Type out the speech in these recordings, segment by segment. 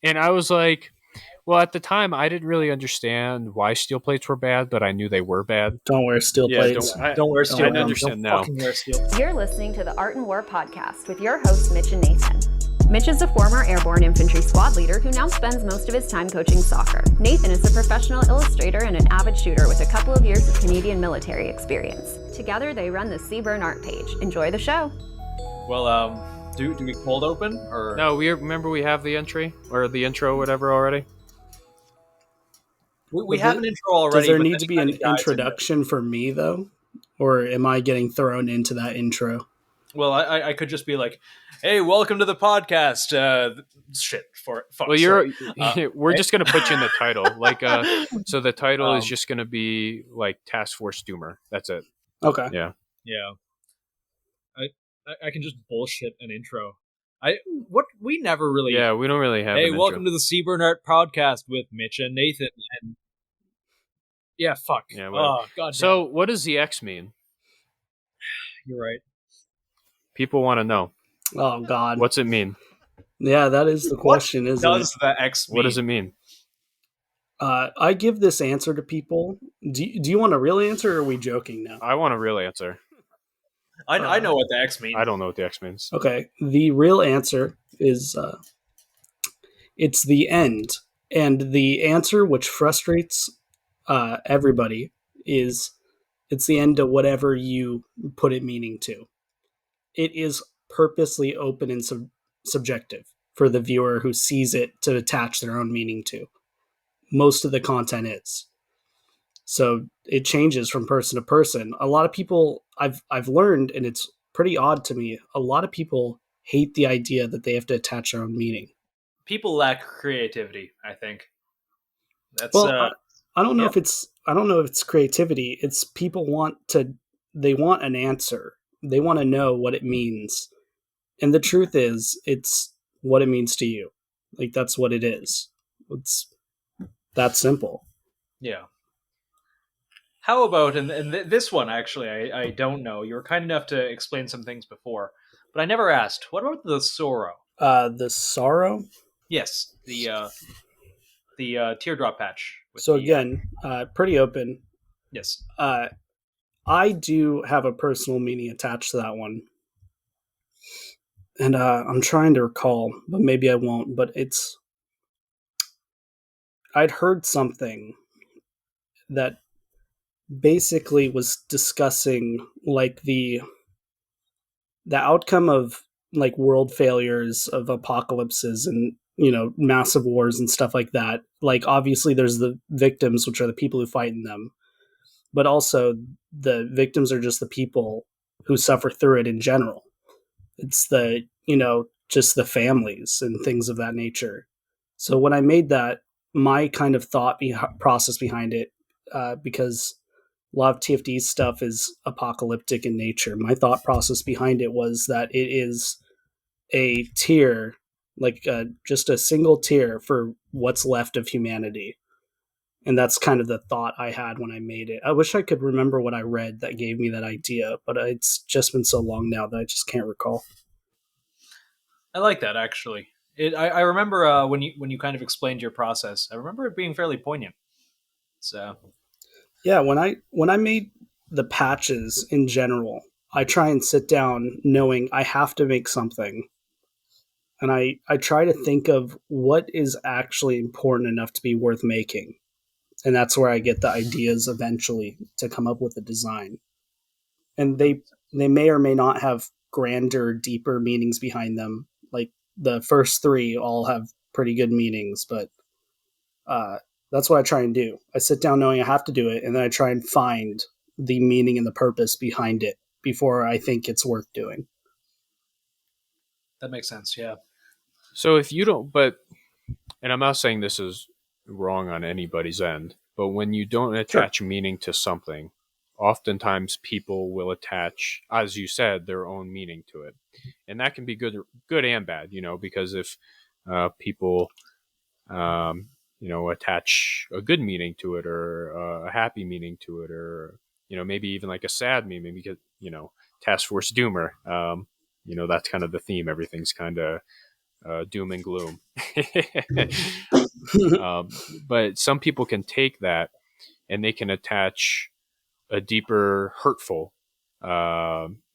And I was like, well, at the time, I didn't really understand why steel plates were bad, but I knew they were bad. Don't wear steel Yeah, plates. Don't wear Don't steel. I wear 'em. understand Don't now. fucking wear steel. You're listening to the Art and War podcast with your hosts, Mitch and Nathan. Mitch is a former airborne infantry squad leader who now spends most of his time coaching soccer. Nathan is a professional illustrator and an avid shooter with a couple of years of Canadian military experience. Together, they run the Seaburn art page. Enjoy the show. Well, do we cold open or No, remember we have the entry or the intro, whatever already. we have an intro already? Does there but need then to it be an kinda dies into- introduction for me though, or am I getting thrown into that intro? Well, I could just be like, "Hey, welcome to the podcast." Fuck. Well, sorry. we're just gonna put you in the title, like so the title is Um, just gonna be like Task Force Doomer. That's it. Okay. Yeah. Yeah. I can just bullshit an intro. We never really. Yeah, we don't really have. Hey, an welcome intro. to the Seaburn Art podcast with Mitch and Nathan. And yeah, fuck. Yeah, whatever. Oh, god. So, what does the X mean? You're right. People want to know. Oh God. What's it mean? Yeah, that is the question, isn't it? Does the X mean? What does it mean? I give this answer to people. Do you want a real answer, or are we joking now? I want a real answer. I know what the X means. I don't know what the X means. Okay, the real answer is it's the end, and the answer which frustrates everybody is it's the end of whatever you put it meaning to. It is purposely open and subjective for the viewer who sees it to attach their own meaning to. Most of the content is. So it changes from person to person. A lot of people I've learned, and it's pretty odd to me, a lot of people hate the idea that they have to attach their own meaning. People lack creativity, I think. That's Well, I don't know yeah. if it's creativity. It's people they want an answer. They want to know what it means. And the truth is, it's what it means to you. Like, that's what it is. It's that simple. Yeah. How about, and this one, actually, I don't know. You were kind enough to explain some things before, but I never asked. What about the sorrow? The sorrow. Yes, the teardrop patch. So again, pretty open. Yes. I do have a personal meaning attached to that one. And I'm trying to recall, but maybe I won't. But I'd heard something that basically was discussing like the outcome of like world failures, of apocalypses, and massive wars and stuff like that. Like, obviously there's the victims, which are the people who fight in them, but also the victims are just the people who suffer through it in general. It's just the families and things of that nature. So when I made that, my kind of thought process behind it, because a lot of TFD stuff is apocalyptic in nature, my thought process behind it was that it is a tier, like just a single tier for what's left of humanity. And that's kind of the thought I had when I made it. I wish I could remember what I read that gave me that idea, but it's just been so long now that I just can't recall. I like that, actually. I remember when you kind of explained your process. I remember it being fairly poignant. So yeah, when I made the patches in general, I try and sit down knowing I have to make something. And I try to think of what is actually important enough to be worth making. And that's where I get the ideas eventually to come up with a design. And they may or may not have grander, deeper meanings behind them. Like the first three all have pretty good meanings, but that's what I try and do. I sit down knowing I have to do it, and then I try and find the meaning and the purpose behind it before I think it's worth doing. that makes sense, yeah. So if you don't, and I'm not saying this is wrong on anybody's end, but when you don't attach meaning to something, oftentimes people will attach, as you said, their own meaning to it, and that can be good and bad. Because if people, attach a good meaning to it, or a happy meaning to it, or maybe even like a sad meaning, because Task Force Doomer, that's kind of the theme. Everything's kind of doom and gloom. But some people can take that and they can attach a deeper hurtful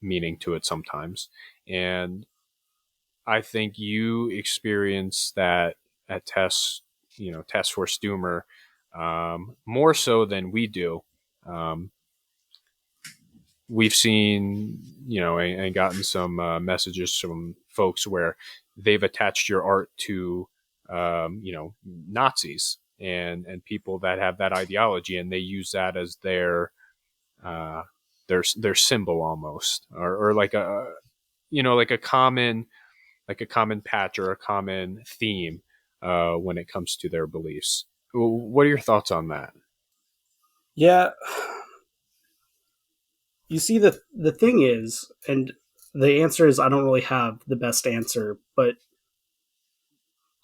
meaning to it sometimes. And I think you experience that at Task Force Doomer, more so than we do. We've seen, and gotten some messages from folks where they've attached your art to, Nazis and people that have that ideology, and they use that as uh, their symbol almost, or like like a common patch or a common theme when it comes to their beliefs. What are your thoughts on that? Yeah. You see, the thing is, and the answer is I don't really have the best answer, but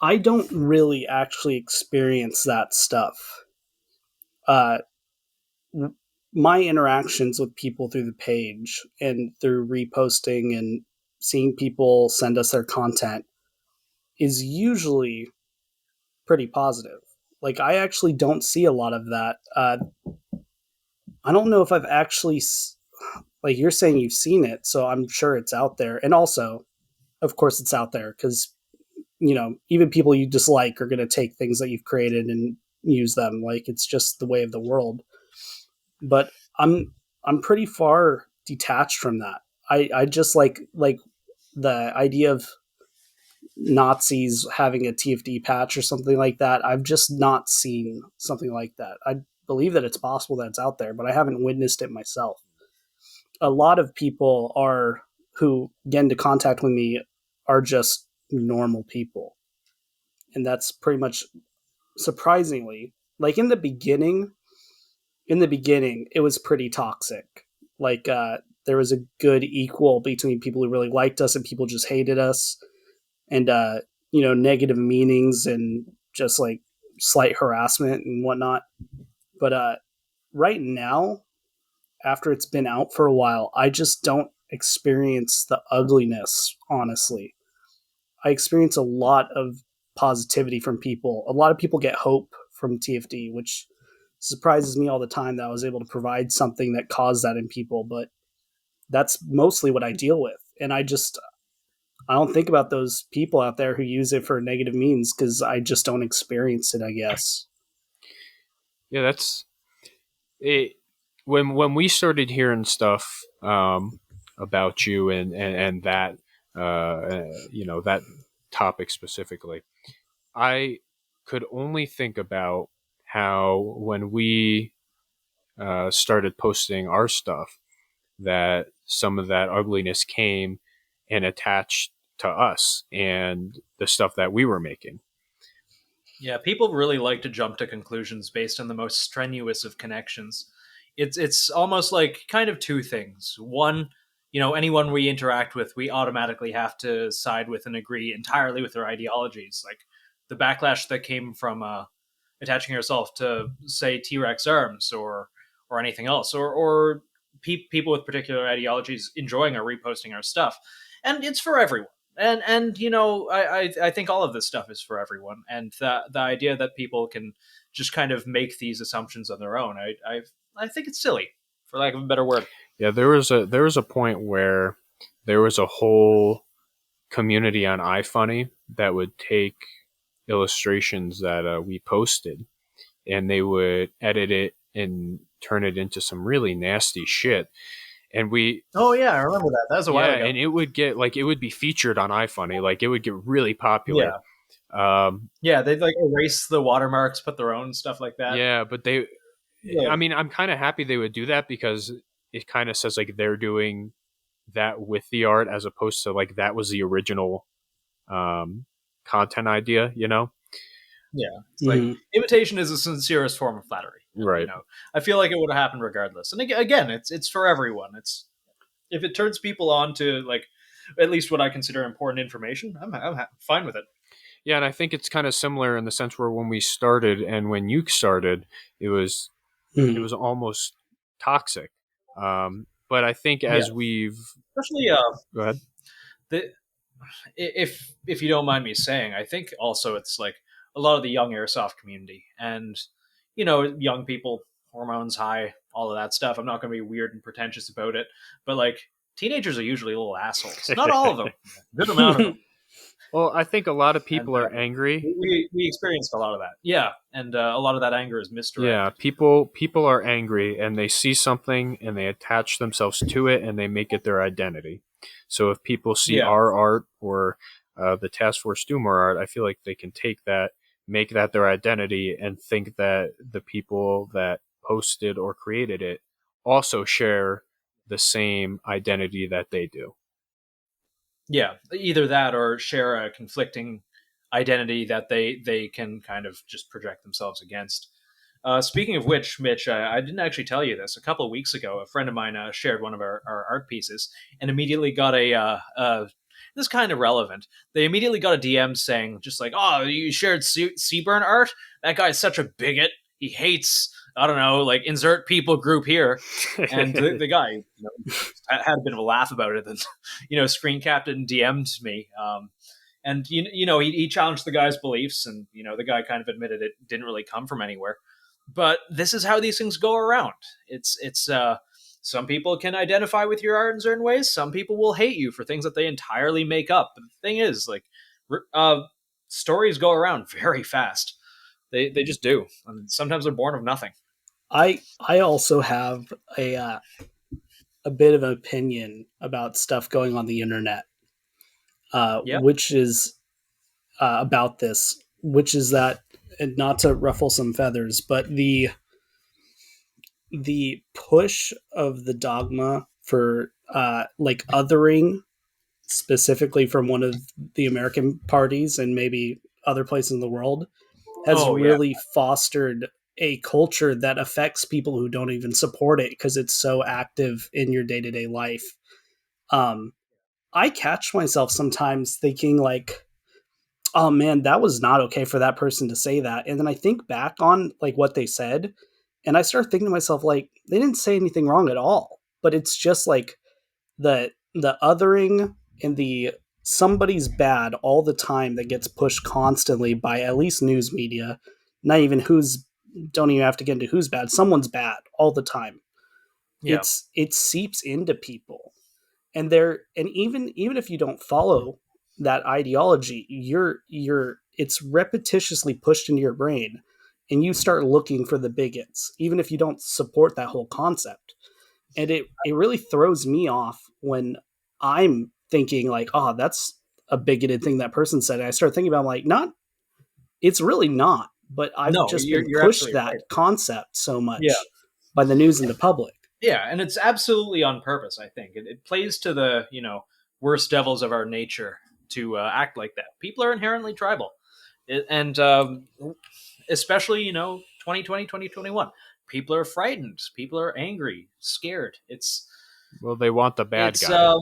I don't really actually experience that stuff. Uh, my interactions with people through the page and through reposting and seeing people send us their content is usually pretty positive. Like, I actually don't see a lot of that. I don't know if I've actually, like, you're saying you've seen it, so I'm sure it's out there. And also, of course, it's out there because, even people you dislike are going to take things that you've created and use them. Like, it's just the way of the world. But I'm pretty far detached from that. I just like the idea of Nazis having a TFD patch or something like that. I've just not seen something like that. I believe that it's possible that it's out there, but I haven't witnessed it myself. A lot of people who get into contact with me are just normal people. And that's pretty much, surprisingly, like in the beginning, it was pretty toxic. Like, there was a good equal between people who really liked us and people just hated us, and negative meanings and just like slight harassment and whatnot. But right now, after it's been out for a while, I just don't experience the ugliness, honestly. I experience a lot of positivity from people. A lot of people get hope from TFD, which surprises me all the time that I was able to provide something that caused that in people, but that's mostly what I deal with. And I don't think about those people out there who use it for negative means because I just don't experience it, I guess. Yeah, that's it. When we started hearing stuff about you and that that topic specifically, I could only think about how when we started posting our stuff, that some of that ugliness came and attached to us and the stuff that we were making. Yeah, people really like to jump to conclusions based on the most strenuous of connections. It's almost like kind of two things. One, anyone we interact with, we automatically have to side with and agree entirely with their ideologies. Like the backlash that came from attaching yourself to, say, T-Rex arms or anything else, or people with particular ideologies enjoying or reposting our stuff, and it's for everyone. And I think all of this stuff is for everyone, and the idea that people can just kind of make these assumptions on their own, I think it's silly, for lack of a better word. Yeah, there was a point where there was a whole community on iFunny that would take illustrations that we posted, and they would edit it and turn it into some really nasty shit. And oh yeah, I remember that. That was a while ago. And it would be featured on iFunny, like it would get really popular. Yeah, they'd like erase the watermarks, put their own stuff like that. Yeah, but I mean, I'm kind of happy they would do that because it kind of says like they're doing that with the art as opposed to like that was the original content idea, Yeah, it's like imitation is the sincerest form of flattery, right? I feel like it would have happened regardless. And again, it's for everyone. It's if it turns people on to like at least what I consider important information, I'm fine with it. Yeah, and I think it's kind of similar in the sense where when we started and when you started, it was almost toxic. But I think as we've especially go ahead. if you don't mind me saying, I think also it's like a lot of the young airsoft community, and young people, hormones high, all of that stuff. I'm not going to be weird and pretentious about it, but like teenagers are usually little assholes. Not all of them, a good amount of them. Well, I think a lot of And people are angry. we experienced a lot of that, yeah, and a lot of that anger is misdirected. Yeah, people are angry and they see something and they attach themselves to it and they make it their identity. So if people see Yeah. our art or the Task Force Doomer art, I feel like they can take that, make that their identity, and think that the people that posted or created it also share the same identity that they do. Yeah, either that or share a conflicting identity that they can kind of just project themselves against. Speaking of which, Mitch, I didn't actually tell you this. A couple of weeks ago, a friend of mine shared one of our art pieces and immediately got this is kind of relevant. They immediately got a DM saying, just like, "Oh, you shared Seaburn art? That guy's such a bigot. He hates, I don't know, like insert people group here." And the guy had a bit of a laugh about it, and screen capped it and DM'd me. And he challenged the guy's beliefs, and the guy kind of admitted it didn't really come from anywhere. But this is how these things go around. It's some people can identify with your art in certain ways. Some people will hate you for things that they entirely make up. But the thing is, like, stories go around very fast. They just do. And sometimes they're born of nothing. I also have a bit of an opinion about stuff going on the internet, which is about this, which is that, and not to ruffle some feathers, but the push of the dogma for like othering, specifically from one of the American parties and maybe other places in the world, has really fostered a culture that affects people who don't even support it because it's so active in your day-to-day life. I catch myself sometimes thinking like, oh man, that was not okay for that person to say that. And then I think back on like what they said, and I start thinking to myself, like, they didn't say anything wrong at all. But it's just like the othering and the somebody's bad all the time that gets pushed constantly by at least news media. Not even don't even have to get into who's bad. Someone's bad all the time. Yeah. It seeps into people. And even if you don't follow that ideology, it's repetitiously pushed into your brain, and you start looking for the bigots, even if you don't support that whole concept. And it really throws me off when I'm thinking like, oh, that's a bigoted thing that person said. And I start thinking about, like, it's really not, but I've just been pushed that concept so much by the news and the public. Yeah, and it's absolutely on purpose, I think. It plays to the, worst devils of our nature to act like that. People are inherently tribal. And especially, 2020, 2021. People are frightened. People are angry, scared. Well, they want the bad guy.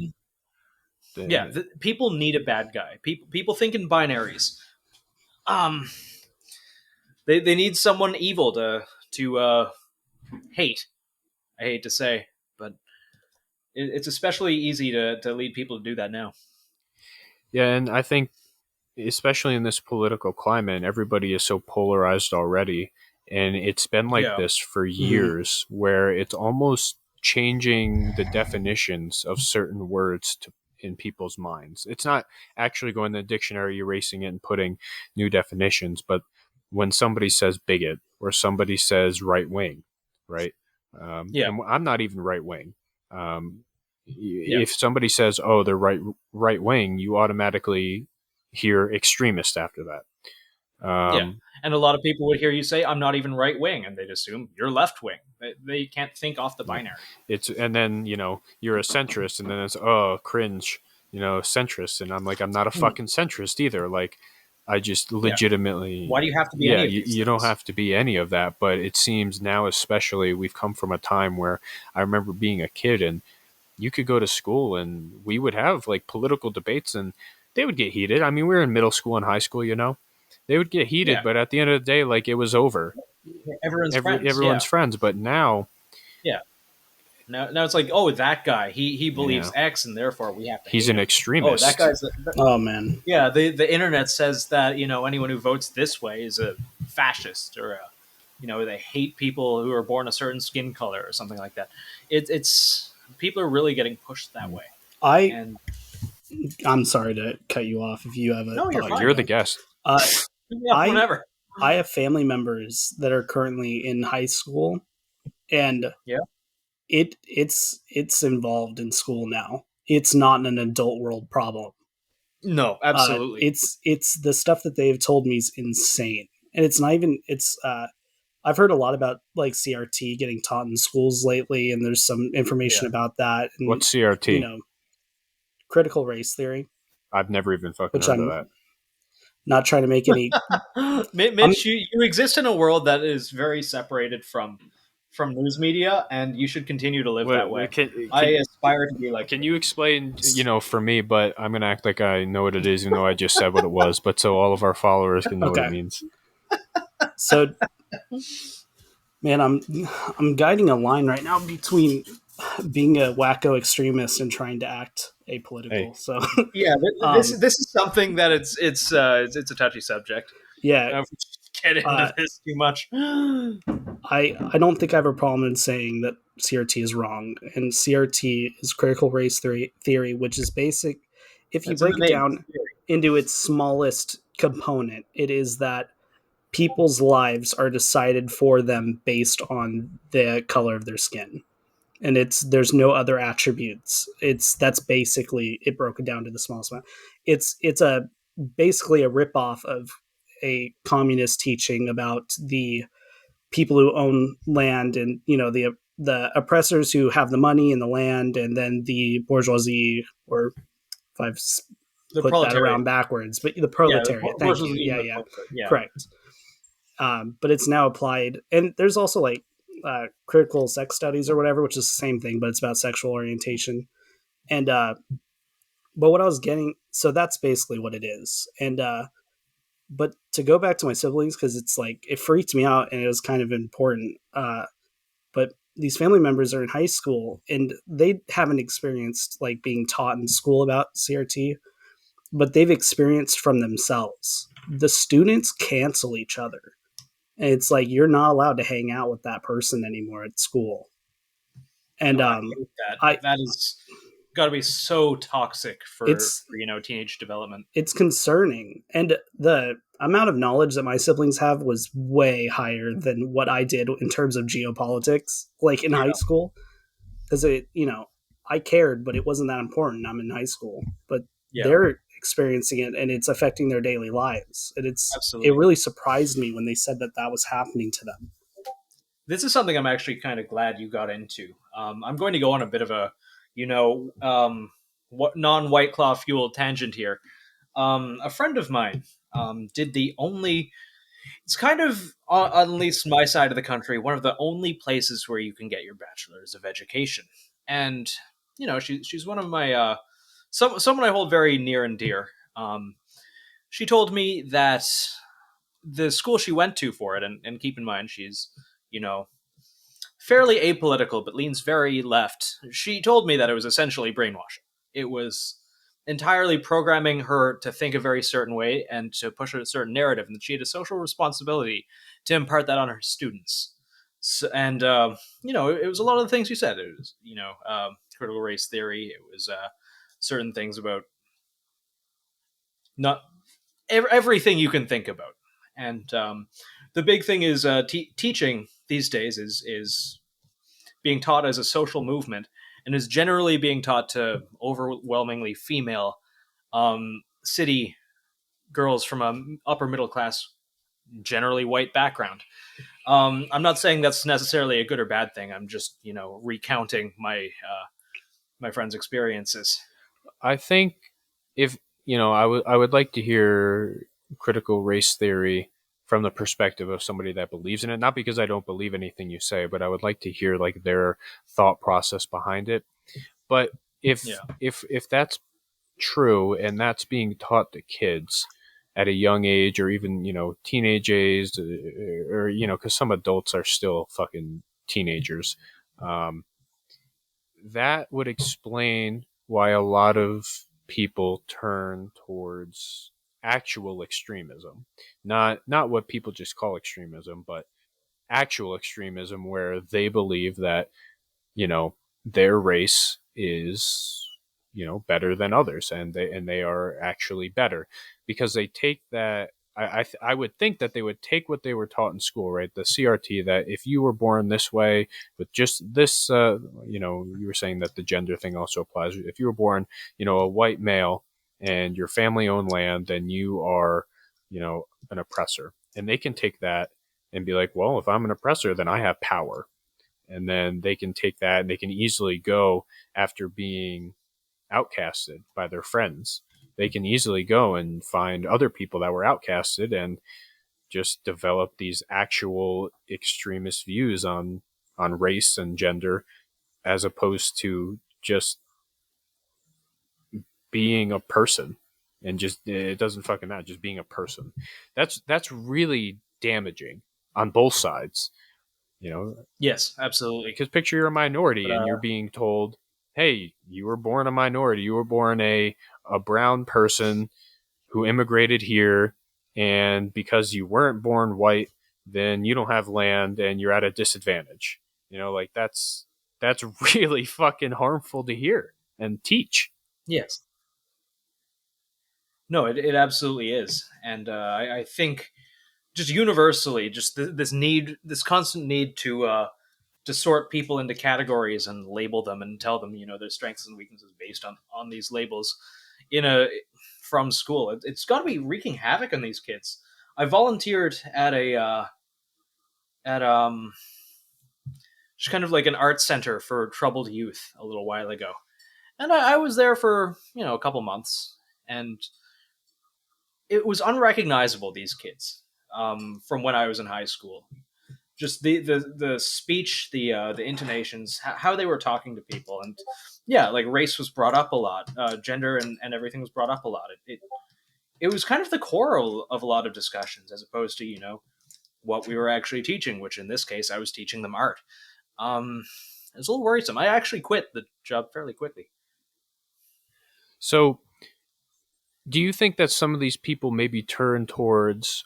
People need a bad guy. People think in binaries. They need someone evil to hate. I hate to say, but it's especially easy to lead people to do that now. Yeah, and I think, especially in this political climate, everybody is so polarized already, and it's been like this for years, where it's almost changing the definitions of certain words in people's minds. It's not actually going to the dictionary, erasing it, and putting new definitions, but when somebody says bigot or somebody says right wing, right? And I'm not even right wing. If somebody says, "Oh, they're right wing," you automatically hear extremist after that. And a lot of people would hear you say, "I'm not even right wing," and they'd assume you're left wing. They can't think off the binary. And then you're a centrist, and then it's cringe, centrist, and I'm like, I'm not a fucking centrist either. Like, I just legitimately. Why do you have to be? Any of these you don't have to be any of that. But it seems now, especially, we've come from a time where I remember being a kid, and you could go to school, and we would have like political debates, and they would get heated. I mean, we were in middle school and high school, they would get heated, but at the end of the day, like, it was over. Everyone's friends. But now, Now it's like, oh, that guy, he believes Yeah. X, and therefore we have to. He's hate an him. extremist. Oh, that guy's. Oh man. Yeah, the internet says that anyone who votes this way is a fascist or they hate people who are born a certain skin color or something like that. It's people are really getting pushed that way. And I'm sorry to cut you off if you have a No, you're thought. fine. You're the guest. yeah, whatever. I have family members that are currently in high school, and Yeah. it's involved in school now. It's not an adult world problem. No, absolutely. It's the stuff that they've told me is insane, and it's not even. I've heard a lot about like CRT getting taught in schools lately, and there's some information about that. And, What's CRT? Critical race theory. I've never even fucking Which heard I'm of that. not trying to make any. Mitch, you exist in a world that is very separated from news media, and you should continue to live that way. I aspire to be like. Can you explain, for me? But I'm gonna act like I know what it is, even though I just said what it was. But so all of our followers can know what it means. So, man, I'm guiding a line right now between being a wacko extremist and trying to act apolitical. Hey. So yeah, this is something that it's a touchy subject. Yeah, I don't get into this too much. I don't think I have a problem in saying that CRT is wrong, and CRT is critical race theory, which is basic. If you break it down into its smallest component, it is that people's lives are decided for them based on the color of their skin, and there's no other attributes. That's basically it, broken down to the smallest amount. It's basically a ripoff of a communist teaching about the people who own land, and the oppressors who have the money and the land, and then the bourgeoisie, or if I've put that around backwards, but the proletariat. Thank you. Yeah, correct. But it's now applied, and there's also like critical sex studies or whatever, which is the same thing, but it's about sexual orientation. And but what I was getting, so that's basically what it is. And but to go back to my siblings, because it's like it freaked me out and it was kind of important. But these family members are in high school and they haven't experienced like being taught in school about CRT, but they've experienced from themselves. The students cancel each other. And it's like you're not allowed to hang out with that person anymore at school. And I hate that is got to be so toxic for teenage development. It's concerning, and the amount of knowledge that my siblings have was way higher than what I did in terms of geopolitics, like in high school. Because I cared, but it wasn't that important. I'm in high school, but they're experiencing it, and it's affecting their daily lives. And it really surprised me when they said that was happening to them. This is something I'm actually kind of glad you got into. I'm going to go on a bit of a non-White Claw fueled tangent here. A friend of mine did it's kind of, on at least my side of the country, one of the only places where you can get your bachelor's of education. And, she's one of my, someone I hold very near and dear. She told me that the school she went to for it, and keep in mind she's, fairly apolitical, but leans very left. She told me that it was essentially brainwashing. It was entirely programming her to think a very certain way and to push a certain narrative, and that she had a social responsibility to impart that on her students. So, and, it was a lot of the things you said. It was, critical race theory. It was certain things about not everything you can think about. And the big thing is teaching these days is being taught as a social movement, and is generally being taught to overwhelmingly female city girls from a upper middle class, generally white background. I'm not saying that's necessarily a good or bad thing. I'm just recounting my my friend's experiences. I think if I would like to hear critical race theory from the perspective of somebody that believes in it, not because I don't believe anything you say, but I would like to hear like their thought process behind it. But if that's true and that's being taught to kids at a young age, or even teenage age, or because some adults are still fucking teenagers, that would explain why a lot of people turn towards actual extremism. Not what people just call extremism, but actual extremism where they believe that, their race is, better than others, and they are actually better because they take that. I would think that they would take what they were taught in school, right? The CRT, that if you were born this way with just this, you were saying that the gender thing also applies. If you were born, a white male and your family owned land, then you are, an oppressor. And they can take that and be like, well, if I'm an oppressor, then I have power. And then they can take that and they can easily go after being outcasted by their friends. They can easily go and find other people that were outcasted and just develop these actual extremist views on race and gender, as opposed to just being a person. And just, it doesn't fucking matter, just being a person. That's really damaging on both sides. Yes, absolutely. Because picture you're a minority and you're being told, hey, you were born a minority. You were born a brown person who immigrated here. And because you weren't born white, then you don't have land and you're at a disadvantage. That's really fucking harmful to hear and teach. Yes. No, it absolutely is. And I think just universally, just this constant need to sort people into categories and label them and tell them, their strengths and weaknesses based on these labels from school. It's got to be wreaking havoc on these kids. I volunteered at just kind of like an art center for troubled youth a little while ago. And I was there for, a couple months, and it was unrecognizable, these kids, from when I was in high school. Just the speech, the intonations, how they were talking to people. And yeah, like race was brought up a lot, gender and everything was brought up a lot. It was kind of the core of a lot of discussions, as opposed to, what we were actually teaching, which in this case, I was teaching them art. It was a little worrisome. I actually quit the job fairly quickly. So do you think that some of these people maybe turn towards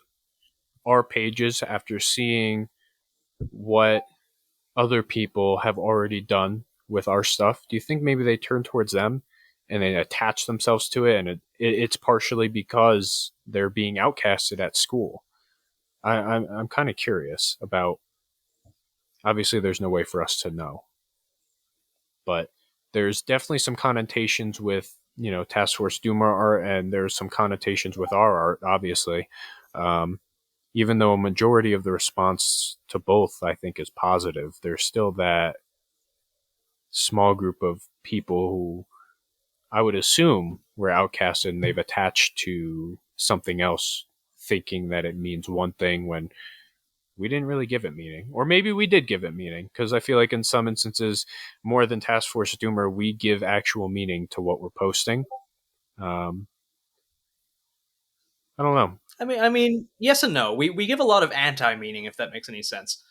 our pages after seeing what other people have already done with our stuff? Do you think maybe they turn towards them and they attach themselves to it, and it's partially because they're being outcasted at school? I'm kind of curious about. Obviously, there's no way for us to know, but there's definitely some connotations with Task Force Doomer art, and there's some connotations with our art, obviously. Even though a majority of the response to both, I think, is positive, there's still that small group of people who I would assume were outcasted and they've attached to something else, thinking that it means one thing when we didn't really give it meaning. Or maybe we did give it meaning, because I feel like in some instances, more than Task Force Doomer, we give actual meaning to what we're posting. I don't know. I mean, yes and no. We give a lot of anti-meaning, if that makes any sense.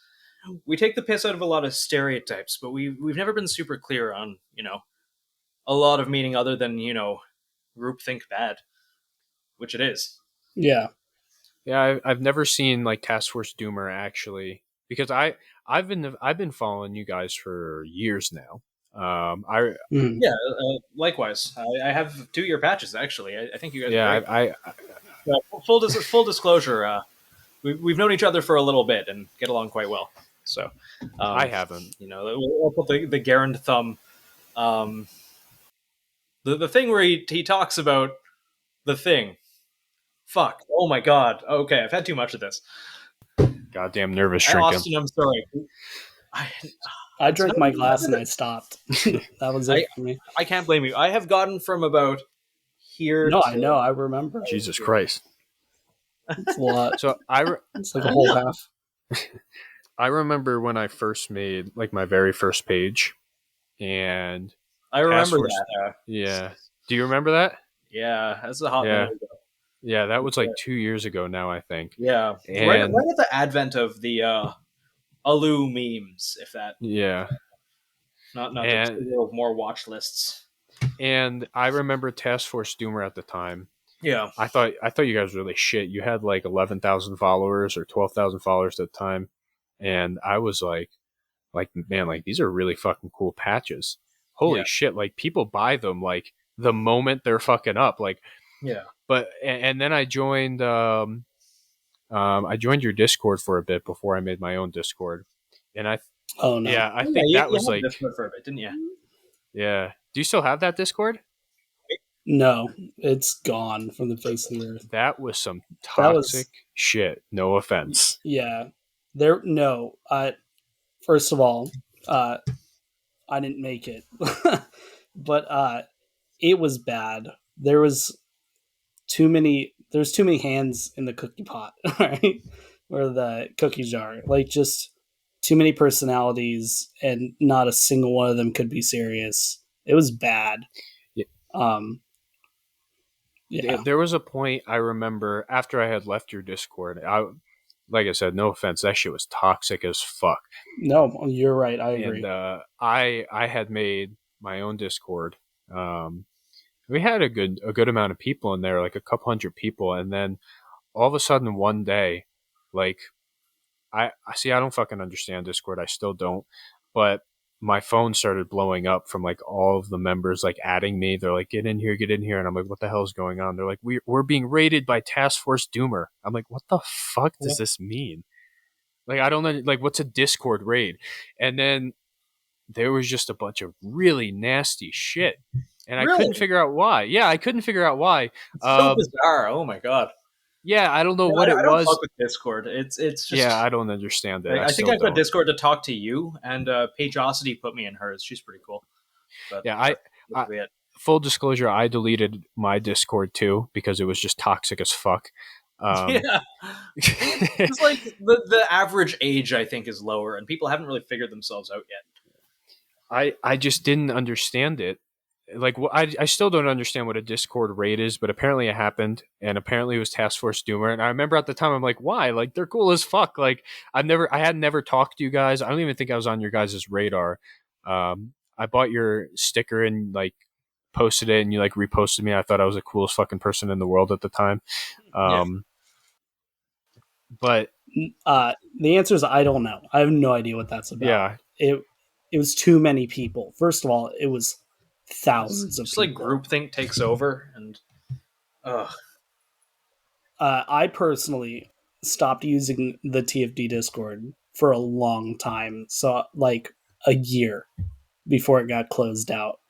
We take the piss out of a lot of stereotypes, but we've never been super clear on, a lot of meaning other than, groupthink bad, which it is. Yeah. Yeah, I've never seen like Task Force Doomer actually, because I've been following you guys for years now. Yeah, likewise. I have 2-year patches actually. I think you guys. Yeah, full disclosure. We've known each other for a little bit and get along quite well. So I haven't. We'll put the Garand thumb. The thing where he talks about the thing. Fuck. Oh my god. Okay, I've had too much of this. Goddamn nervous drinking. Austin, I'm sorry. I drank my glass and I stopped. That was it for me. I can't blame you. I have gotten from about here. No, I know. I remember. Jesus Christ. It's a lot. So it's like a whole half. I remember when I first made like my very first page, and I remember that. Yeah. Do you remember that? Yeah, that's a hot minute ago. Yeah, that was like 2 years ago now, I think. Yeah, and right at the advent of the Alu memes, if that. Yeah. Not to And trigger more watch lists. and I remember Task Force Doomer at the time. Yeah. I thought you guys were really shit. You had like 11,000 followers or 12,000 followers at the time, and I was like man, like these are really fucking cool patches. Holy shit! Like people buy them like the moment they're fucking up. Like Yeah. But and then I joined your Discord for a bit before I made my own Discord, and I Oh no. I think that was like Discord for a bit, didn't you? Yeah. Do you still have that Discord? No, it's gone from the face of the earth. That was some toxic shit. No offense. Yeah. First of all, I didn't make it. But it was bad. There's too many hands in the cookie pot, right? Or the cookie jar. Like just too many personalities and not a single one of them could be serious. It was bad. Yeah. Yeah. There was a point I remember after I had left your Discord. Like I said, no offense, that shit was toxic as fuck. No, you're right. I agree. And I had made my own Discord. We had a good amount of people in there, like a couple hundred people, and then all of a sudden one day, like I see, I don't fucking understand Discord. I still don't, but my phone started blowing up from like all of the members like adding me. They're like, get in here, and I'm like, what the hell is going on? They're like, we're being raided by Task Force Doomer. I'm like, what the fuck does this mean? Like, I don't know, like, what's a Discord raid? And then there was just a bunch of really nasty shit, and I couldn't figure out why. Yeah, I couldn't figure out why. It's so bizarre. Oh my god. Yeah, I don't know what it was. I don't fuck with Discord. It's just I don't understand it. I think I've got Discord to talk to you, and Pageosity put me in hers. She's pretty cool. But yeah, full disclosure, I deleted my Discord too because it was just toxic as fuck. Yeah, it's like the average age I think is lower, and people haven't really figured themselves out yet. I just didn't understand it. Like, I still don't understand what a Discord raid is, but apparently it happened, and apparently it was Task Force Doomer. And I remember at the time, I'm like, why? Like, they're cool as fuck. Like, I had never talked to you guys. I don't even think I was on your guys' radar. I bought your sticker and like posted it, and you like reposted me. I thought I was the coolest fucking person in the world at the time. But the answer is I don't know. I have no idea what that's about. Yeah, it was too many people. First of all, it was thousands of people. Like groupthink takes over, and I personally stopped using the TFD Discord for a long time, so like a year before it got closed out.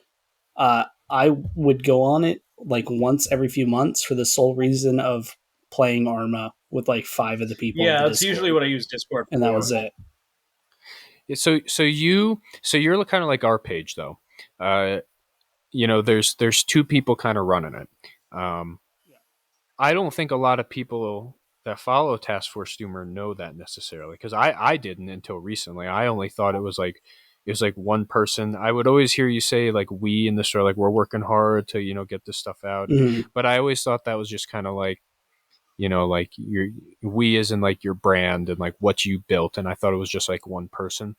I would go on it like once every few months for the sole reason of playing Arma with like 5 of the people. Yeah, that's usually what I use Discord for. And that was it. So you're kind of like our page though. There's 2 people kind of running it. I don't think a lot of people that follow Task Force Doomer know that necessarily, because I didn't until recently. I only thought it was like one person. I would always hear you say like we in the store, like we're working hard to get this stuff out, but I always thought that was just kind of like like we as in like your brand and like what you built, and I thought it was just like one person.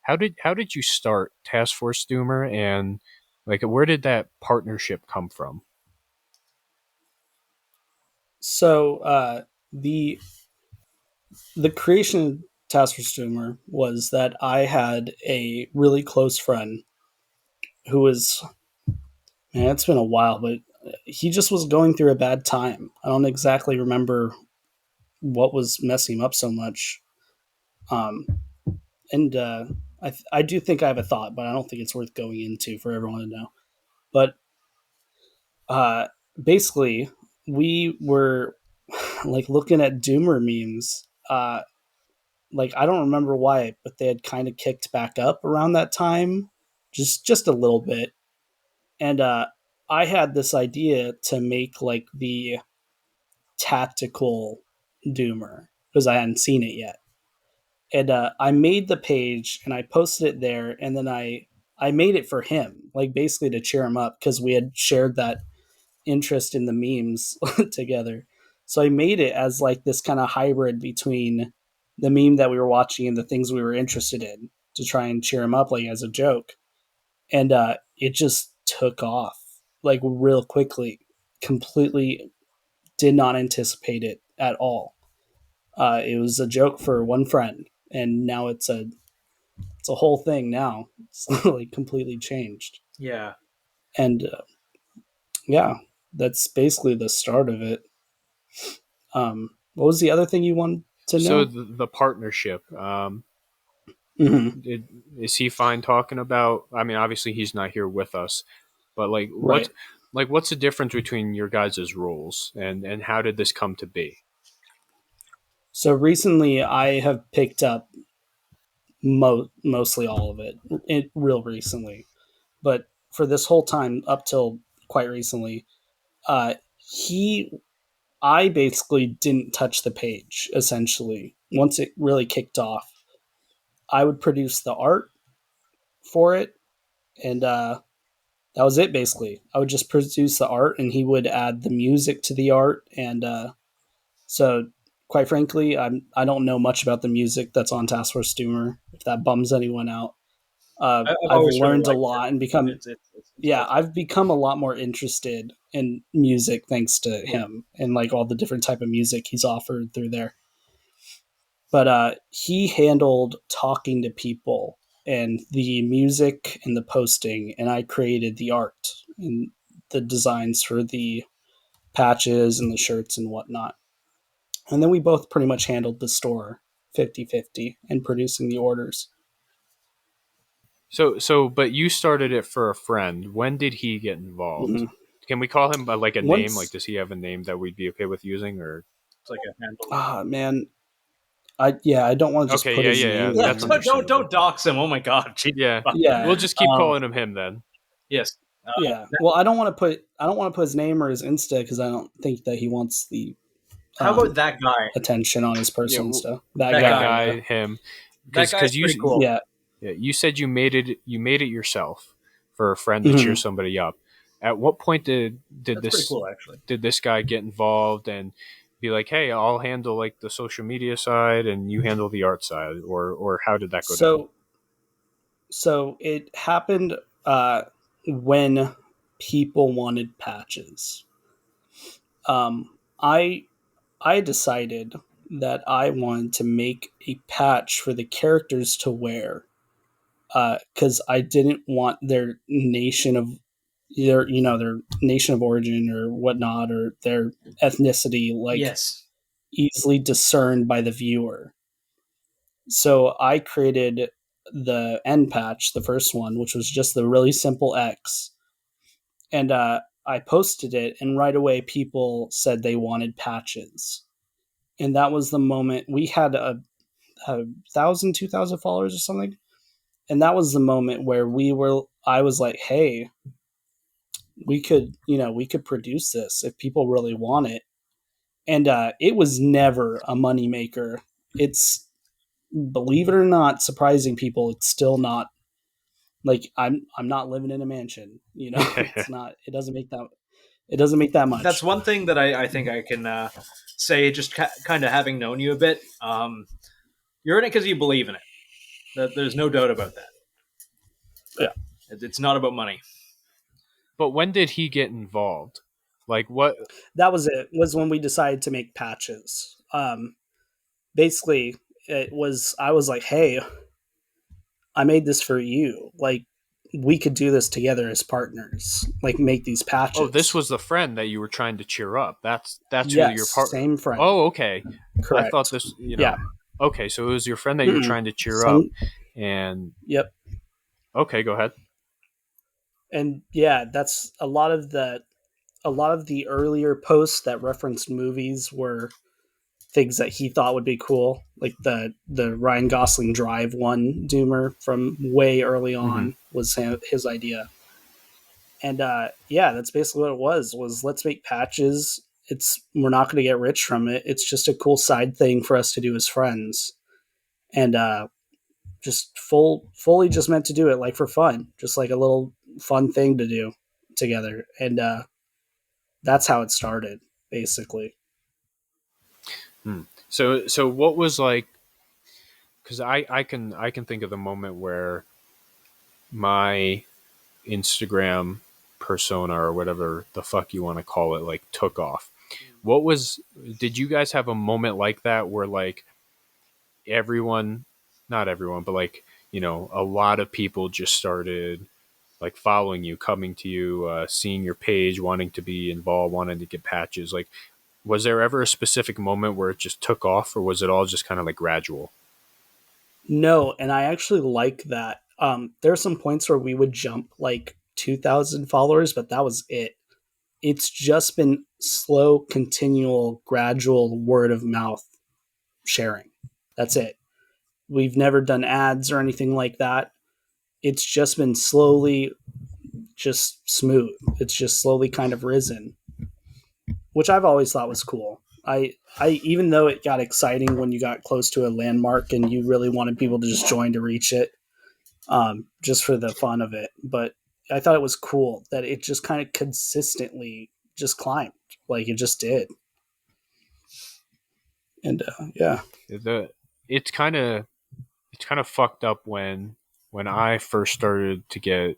How did you start Task Force Doomer, and like where did that partnership come from? So the creation of Task Force Doomer was that I had a really close friend who was, man, it's been a while, but he just was going through a bad time. I don't exactly remember what was messing him up so much. And I do think I have a thought, but I don't think it's worth going into for everyone to know. But basically, we were like looking at Doomer memes. Like I don't remember why, but they had kind of kicked back up around that time, just a little bit. And I had this idea to make like the tactical Doomer because I hadn't seen it yet. And I made the page and I posted it there, and then I made it for him, like basically to cheer him up because we had shared that interest in the memes together. So I made it as like this kind of hybrid between the meme that we were watching and the things we were interested in to try and cheer him up, like as a joke. and it just took off like real quickly. Completely did not anticipate it at all. It was a joke for one friend, and now it's a whole thing. Now it's like completely changed. Yeah. And yeah, that's basically the start of it. What was the other thing you wanted to know? So the partnership. Mhm. Is he fine talking about? I mean, obviously he's not here with us, but like, Right. what's the difference between your guys' roles, and how did this come to be? So recently, I have picked up mostly all of it, real recently. But for this whole time, up till quite recently, uh, he, I basically didn't touch the page. Essentially, once it really kicked off, I would produce the art for it, and that was it. Basically, I would just produce the art, and he would add the music to the art, and so. Quite frankly, I don't know much about the music that's on Task Force Doomer. If that bums anyone out, I've I've always really learned a liked lot it. and become It's yeah, well done. I've become a lot more interested in music thanks to him and like all the different type of music he's offered through there. But he handled talking to people and the music and the posting, and I created the art and the designs for the patches and the shirts and whatnot. And then we both pretty much handled the store 50-50 and producing the orders. So, but you started it for a friend. When did he get involved? Mhm. Can we call him by like a name? Like, Once, does he have a name that we'd be okay with using, or? It's like a handle. man, I don't want to just Okay, put yeah, his yeah, yeah. name Yeah, That's in. understandable. don't dox him. Oh my god. Jeez. Yeah, Yeah, we'll just keep calling him then. Yes. yeah. Well, I don't want to put his name or his Insta because I don't think that he wants the How about that guy? attention on his personal Yeah, stuff. that That guy, guy, him, That guy's because you pretty cool. Yeah. yeah, you said you made it yourself for a friend to cheer Mhm. somebody up. At what point did That's pretty this cool, actually. did this guy get involved and be like, hey, I'll handle like the social media side and you handle the art side, or how did that go down? So it happened when people wanted patches. I decided that I wanted to make a patch for the characters to wear because I didn't want their nation of their nation of origin or whatnot or their ethnicity like Yes. easily discerned by the viewer. So I created the end patch, the first one, which was just the really simple X, and I posted it, and right away people said they wanted patches, and that was the moment we had a 1,000, 2,000 followers or something, and that was the moment where I was like, hey, we could produce this if people really want it, and it was never a moneymaker. It's, believe it or not, surprising people, it's still not. Like I'm not living in a mansion, it's not, it doesn't make that much. That's one thing that I think I can say, just kind of having known you a bit. You're in it because you believe in it. There's no doubt about that. Yeah. It's not about money. But when did he get involved? Like what? That was it, was when we decided to make patches. Basically I was like, hey, I made this for you, like we could do this together as partners, like make these patches. Oh, this was the friend that you were trying to cheer up. That's who yes, your partner. same friend. Oh, okay. Correct. I thought this. Yeah. Okay, so it was your friend that you were trying to cheer Same, up, and yep. okay, go ahead. And yeah, that's a lot of the earlier posts that referenced movies were things that he thought would be cool, like the Ryan Gosling Drive one Doomer from way early on was his idea. And yeah, that's basically what it was let's make patches. We're not going to get rich from it. It's just a cool side thing for us to do as friends, and just fully just meant to do it like for fun, just like a little fun thing to do together. And that's how it started, basically. So what was like? Because I can think of the moment where my Instagram persona or whatever the fuck you want to call it, like took off. Did you guys have a moment like that where like everyone, not everyone, but like, a lot of people just started like following you, coming to you, seeing your page, wanting to be involved, wanting to get patches? Like, was there ever a specific moment where it just took off, or was it all just kind of like gradual? No, and I actually like that. There are some points where we would jump like 2,000 followers, but that was it. It's just been slow, continual, gradual word of mouth sharing. That's it. We've never done ads or anything like that. It's just been slowly, just smooth. It's just slowly kind of risen, which I've always thought was cool. I even though it got exciting when you got close to a landmark and you really wanted people to just join to reach it, just for the fun of it. But I thought it was cool that it just kind of consistently just climbed, like it just did. And yeah, It's kind of fucked up when I first started to get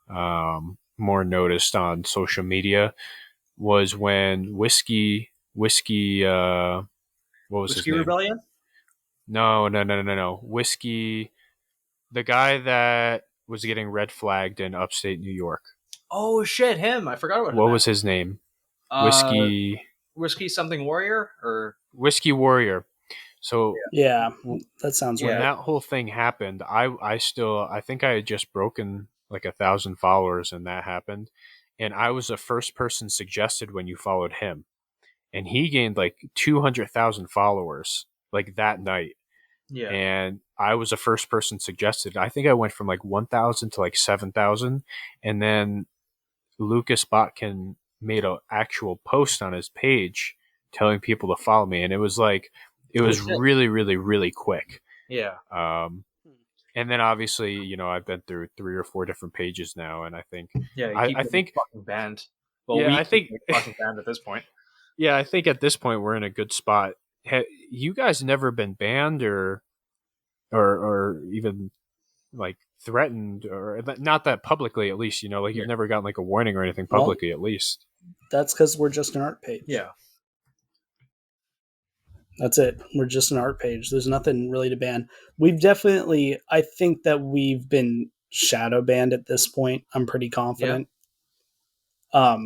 more noticed on social media was when whiskey what was his Whiskey name? Rebellion? No. Whiskey, the guy that was getting red flagged in upstate New York. Oh shit, him! I forgot about What him. was his name? Whiskey something warrior or Whiskey Warrior. So yeah, that sounds when right. that whole thing happened, I think I had just broken like 1,000 followers, and that happened, and I was the first person suggested when you followed him, and he gained like 200,000 followers like that night. Yeah. And I was the first person suggested. I think I went from like 1,000 to like 7,000, and then Lucas Botkin made an actual post on his page telling people to follow me, and it was really, really, really quick. Yeah. And then obviously, I've been through 3 or 4 different pages now, and I think, I think fucking banned. Well, yeah, we I think fucking banned at this point. Yeah, I think at this point we're in a good spot. You guys never been banned or even like threatened, or not that publicly at least, like you've never gotten like a warning or anything publicly at least? That's because we're just an art page. Yeah. That's it. We're just an art page. There's nothing really to ban. I think that we've been shadow banned at this point. I'm pretty confident. Yeah.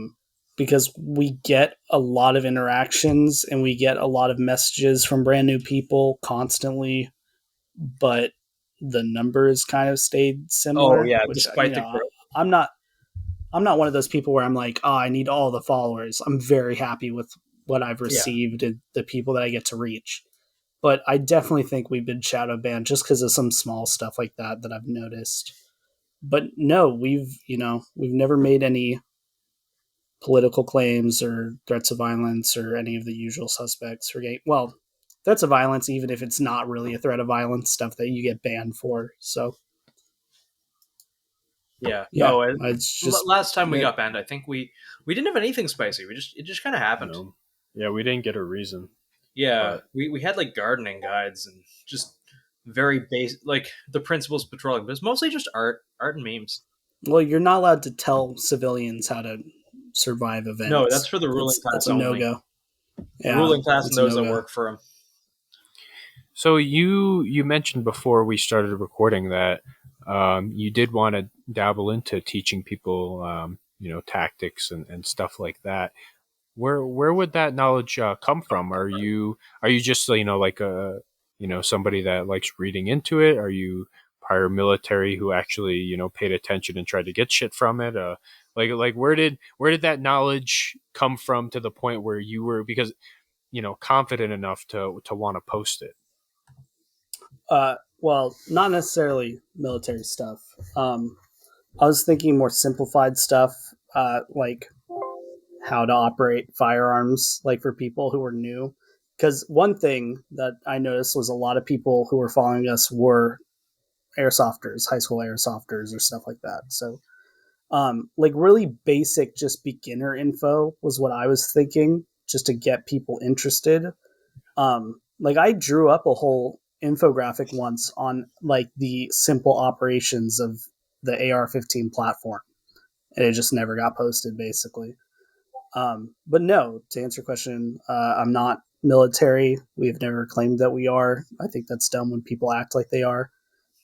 Because we get a lot of interactions and we get a lot of messages from brand new people constantly, but the numbers kind of stayed similar. Oh yeah, despite the growth. I'm not one of those people where I'm like, oh, I need all the followers. I'm very happy with what I've received and the people that I get to reach. But I definitely think we've been shadow banned just because of some small stuff like that I've noticed. But no, we've never made any political claims or threats of violence or any of the usual suspects for threats of violence, even if it's not really a threat of violence, stuff that you get banned for. So no, it's just last time we got banned, I think we didn't have anything spicy. It just kind of happened. Yeah, we didn't get a reason. Yeah, we had like gardening guides and just very basic, like the principles of patrolling, but it's mostly just art and memes. Well, you're not allowed to tell civilians how to survive events. No, that's for the ruling class. That's a no-go. Yeah, the ruling class and those that work for them. So you mentioned before we started recording that you did want to dabble into teaching people, tactics and stuff like that. Where would that knowledge come from? Are you just like somebody that likes reading into it? Are you prior military who actually paid attention and tried to get shit from it? Like where did that knowledge come from to the point where you were confident enough to want to post it? Well, not necessarily military stuff. I was thinking more simplified stuff, like how to operate firearms, like for people who are new. Because one thing that I noticed was a lot of people who were following us were airsofters, high school airsofters or stuff like that. So, like really basic, just beginner info was what I was thinking, just to get people interested. Like I drew up a whole infographic once on like the simple operations of the AR-15 platform. and it just never got posted, basically. But no, to answer your question, I'm not military. We've never claimed that we are. I think that's dumb when people act like they are.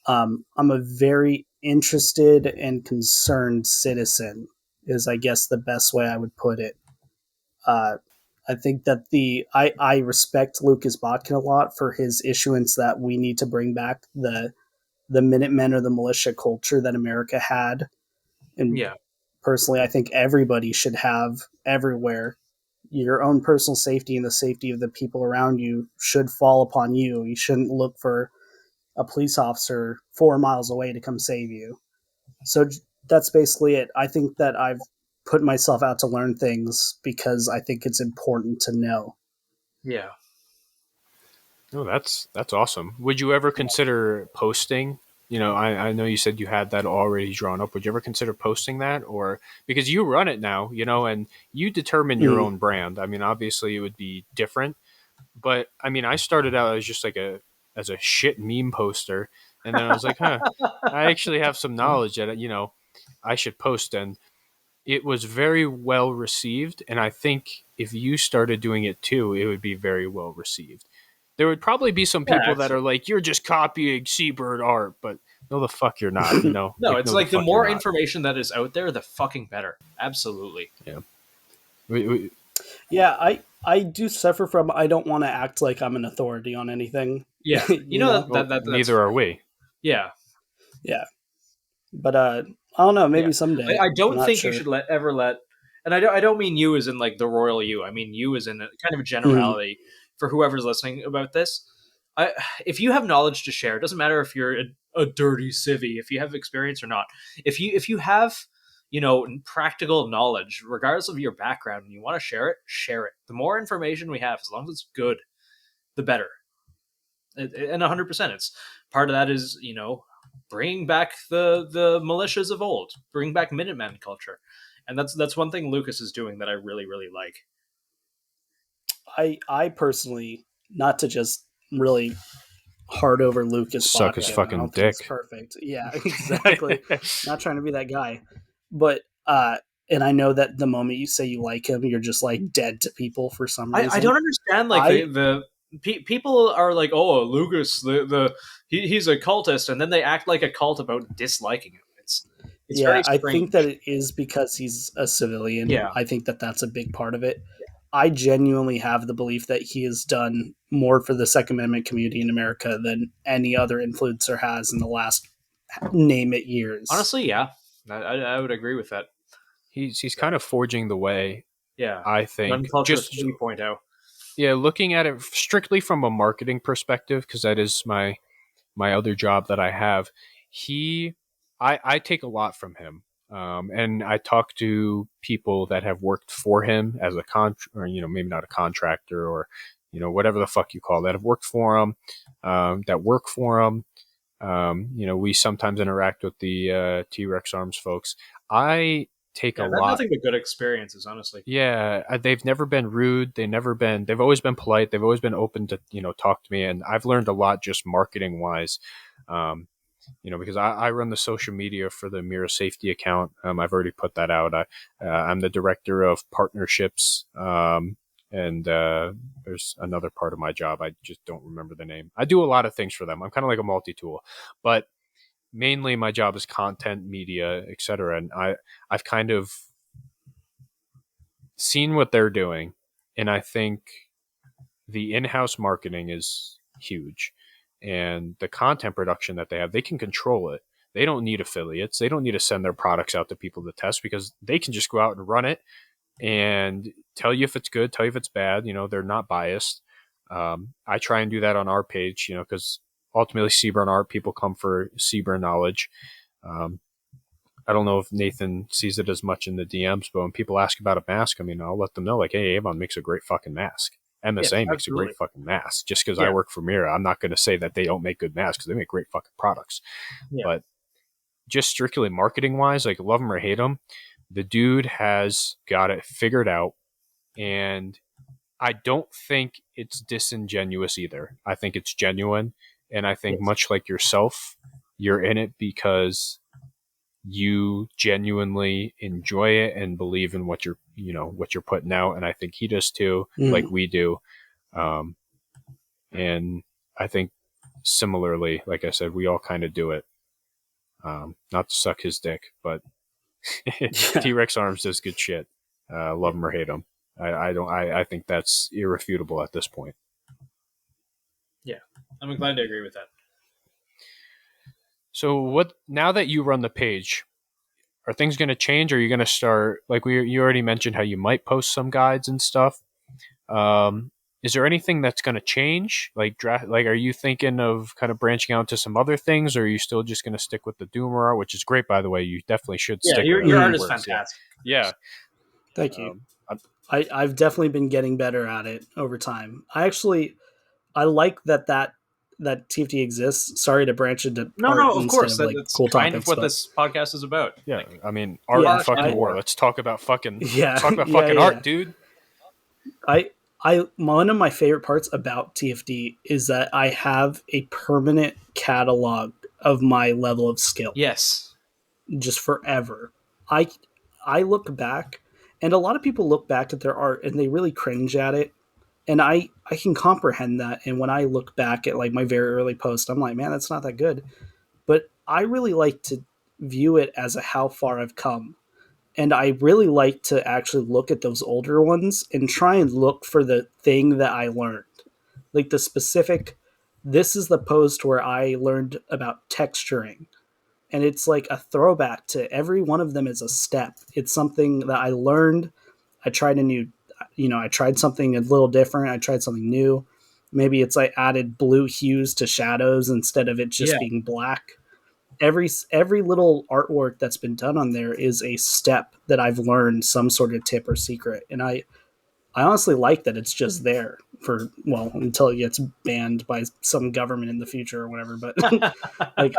I'm a very interested and concerned citizen, is I guess the best way I would put it. I think that I respect Lucas Botkin a lot for his issuance that we need to bring back the Minutemen or the militia culture that America had. And Yeah. personally, I think everybody should have everywhere. Your own personal safety and the safety of the people around you should fall upon you. You shouldn't look for a police officer 4 miles away to come save you. So that's basically it. I think that I've put myself out to learn things because I think it's important to know. Yeah. Oh, that's awesome. Would you ever consider posting? I know you said you had that already drawn up. Would you ever consider posting that? Or because you run it now, and you determine your own brand. I mean, obviously it would be different, but I mean, I started out as just like as a shit meme poster. And then I was like, I actually have some knowledge that, I should post. And it was very well received. And I think if you started doing it too, it would be very well received. There would probably be some people that are like, you're just copying Seabird art, but no, the fuck you're not, No, it's like the more information that is out there, the fucking better. Absolutely. Yeah. Yeah, I do suffer from, I don't want to act like I'm an authority on anything. Yeah. You know, that's neither are we. Yeah. Yeah. But I don't know, maybe someday. I don't think you should ever let, and I don't mean you as in like the royal you. I mean you as in a kind of a generality for whoever's listening about this. If you have knowledge to share, it doesn't matter if you're a dirty civvy, if you have experience or not. If you have, practical knowledge, regardless of your background, and you want to share it, share it. The more information we have, as long as it's good, the better. And 100%, it's part of that is, bringing back the militias of old, bring back Minutemen culture. And that's one thing Lucas is doing that I really, really like. I personally, not to just really hard over Lucas, suck his fucking dick. Perfect. Yeah, exactly. Not trying to be that guy, but and I know that the moment you say you like him, you're just like dead to people for some reason. I don't understand. Like the people are like, oh, Lucas, he's a cultist, and then they act like a cult about disliking him. It's yeah, I think that it is because he's a civilian. Yeah, I think that that's a big part of it. I genuinely have the belief that he has done more for the Second Amendment community in America than any other influencer has in the last, name it, years. Honestly, yeah. I would agree with that. He's kind of forging the way. Yeah. I think. Just 3.0. Yeah, looking at it strictly from a marketing perspective, because that is my other job that I have. I take a lot from him. And I talk to people that have worked for him as or maybe not a contractor or, whatever the fuck you call that, have worked for him, that work for him. We sometimes interact with the T-Rex Arms folks. I take a lot. Nothing but good experiences, honestly. Yeah, they've never been rude. They've always been polite. They've always been open to, talk to me. And I've learned a lot just marketing wise. Because I run the social media for the Mira Safety account. I've already put that out. I'm the director of partnerships. And there's another part of my job. I just don't remember the name. I do a lot of things for them. I'm kind of like a multi-tool, but mainly my job is content, media, etc. And I've kind of seen what they're doing. And I think the in-house marketing is huge. And the content production that they have, they can control it. They don't need affiliates. They don't need to send their products out to people to test because they can just go out and run it and tell you if it's good, tell you if it's bad. They're not biased. I try and do that on our page, because ultimately Seaburn art, people come for Seaburn knowledge. I don't know if Nathan sees it as much in the DMs, but when people ask about a mask, I'll let them know, like, hey, Avon makes a great fucking mask. MSA makes a great fucking mask. Just because I work for Mira, I'm not going to say that they don't make good masks because they make great fucking products. Yeah. But just strictly marketing wise, like, love him or hate him, the dude has got it figured out. And I don't think it's disingenuous either. I think it's genuine. And I think much like yourself, you're in it because you genuinely enjoy it and believe in what you're putting out. And I think he does too, like we do. And I think similarly, like I said, we all kind of do it. Not to suck his dick, but T-Rex Arms does good shit. Love him or hate him. I think that's irrefutable at this point. Yeah, I'm inclined to agree with that. So now that you run the page, are things going to change? Or are you going to start, like you already mentioned how you might post some guides and stuff. Is there anything that's going to change? Like are you thinking of kind of branching out to some other things, or are you still just going to stick with the Doomer art, which is great, by the way? You definitely should stick with it. Your art is fantastic. Yeah. Thank you. I've definitely been getting better at it over time. I like that TFT exists. Sorry to branch into art of course. Of, like, that's cool kind topics, of what this podcast is about. Yeah, I mean, art and fucking war. Let's talk about fucking art, dude. One of my favorite parts about TFD is that I have a permanent catalog of my level of skill. Yes. Just forever. I look back, and a lot of people look back at their art and they really cringe at it. And I can comprehend that. And when I look back at like my very early post, I'm like, man, that's not that good. But I really like to view it as how far I've come. And I really like to actually look at those older ones and try and look for the thing that I learned. Like the specific, this is the post where I learned about texturing. And it's like a throwback to every one of them is a step. It's something that I learned. I tried I tried something a little different. I tried something new. Maybe it's I added blue hues to shadows instead of it just being black. Every little artwork that's been done on there is a step that I've learned some sort of tip or secret. And I honestly like that it's just there until it gets banned by some government in the future or whatever. But like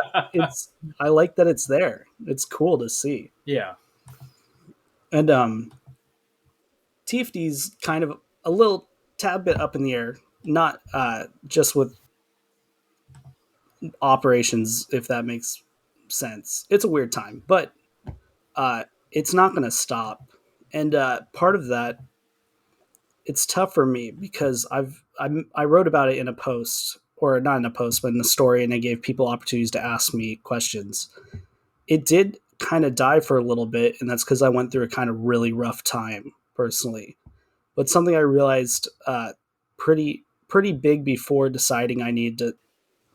I like that it's there. It's cool to see. Yeah. And TFD's kind of a little tad bit up in the air, not just with operations, if that makes sense. It's a weird time, but it's not going to stop. And part of that, it's tough for me because I wrote about it in a post, or not in a post, but in a story, and I gave people opportunities to ask me questions. It did kind of die for a little bit, and that's because I went through a kind of really rough time personally. But something I realized pretty big before deciding I needed to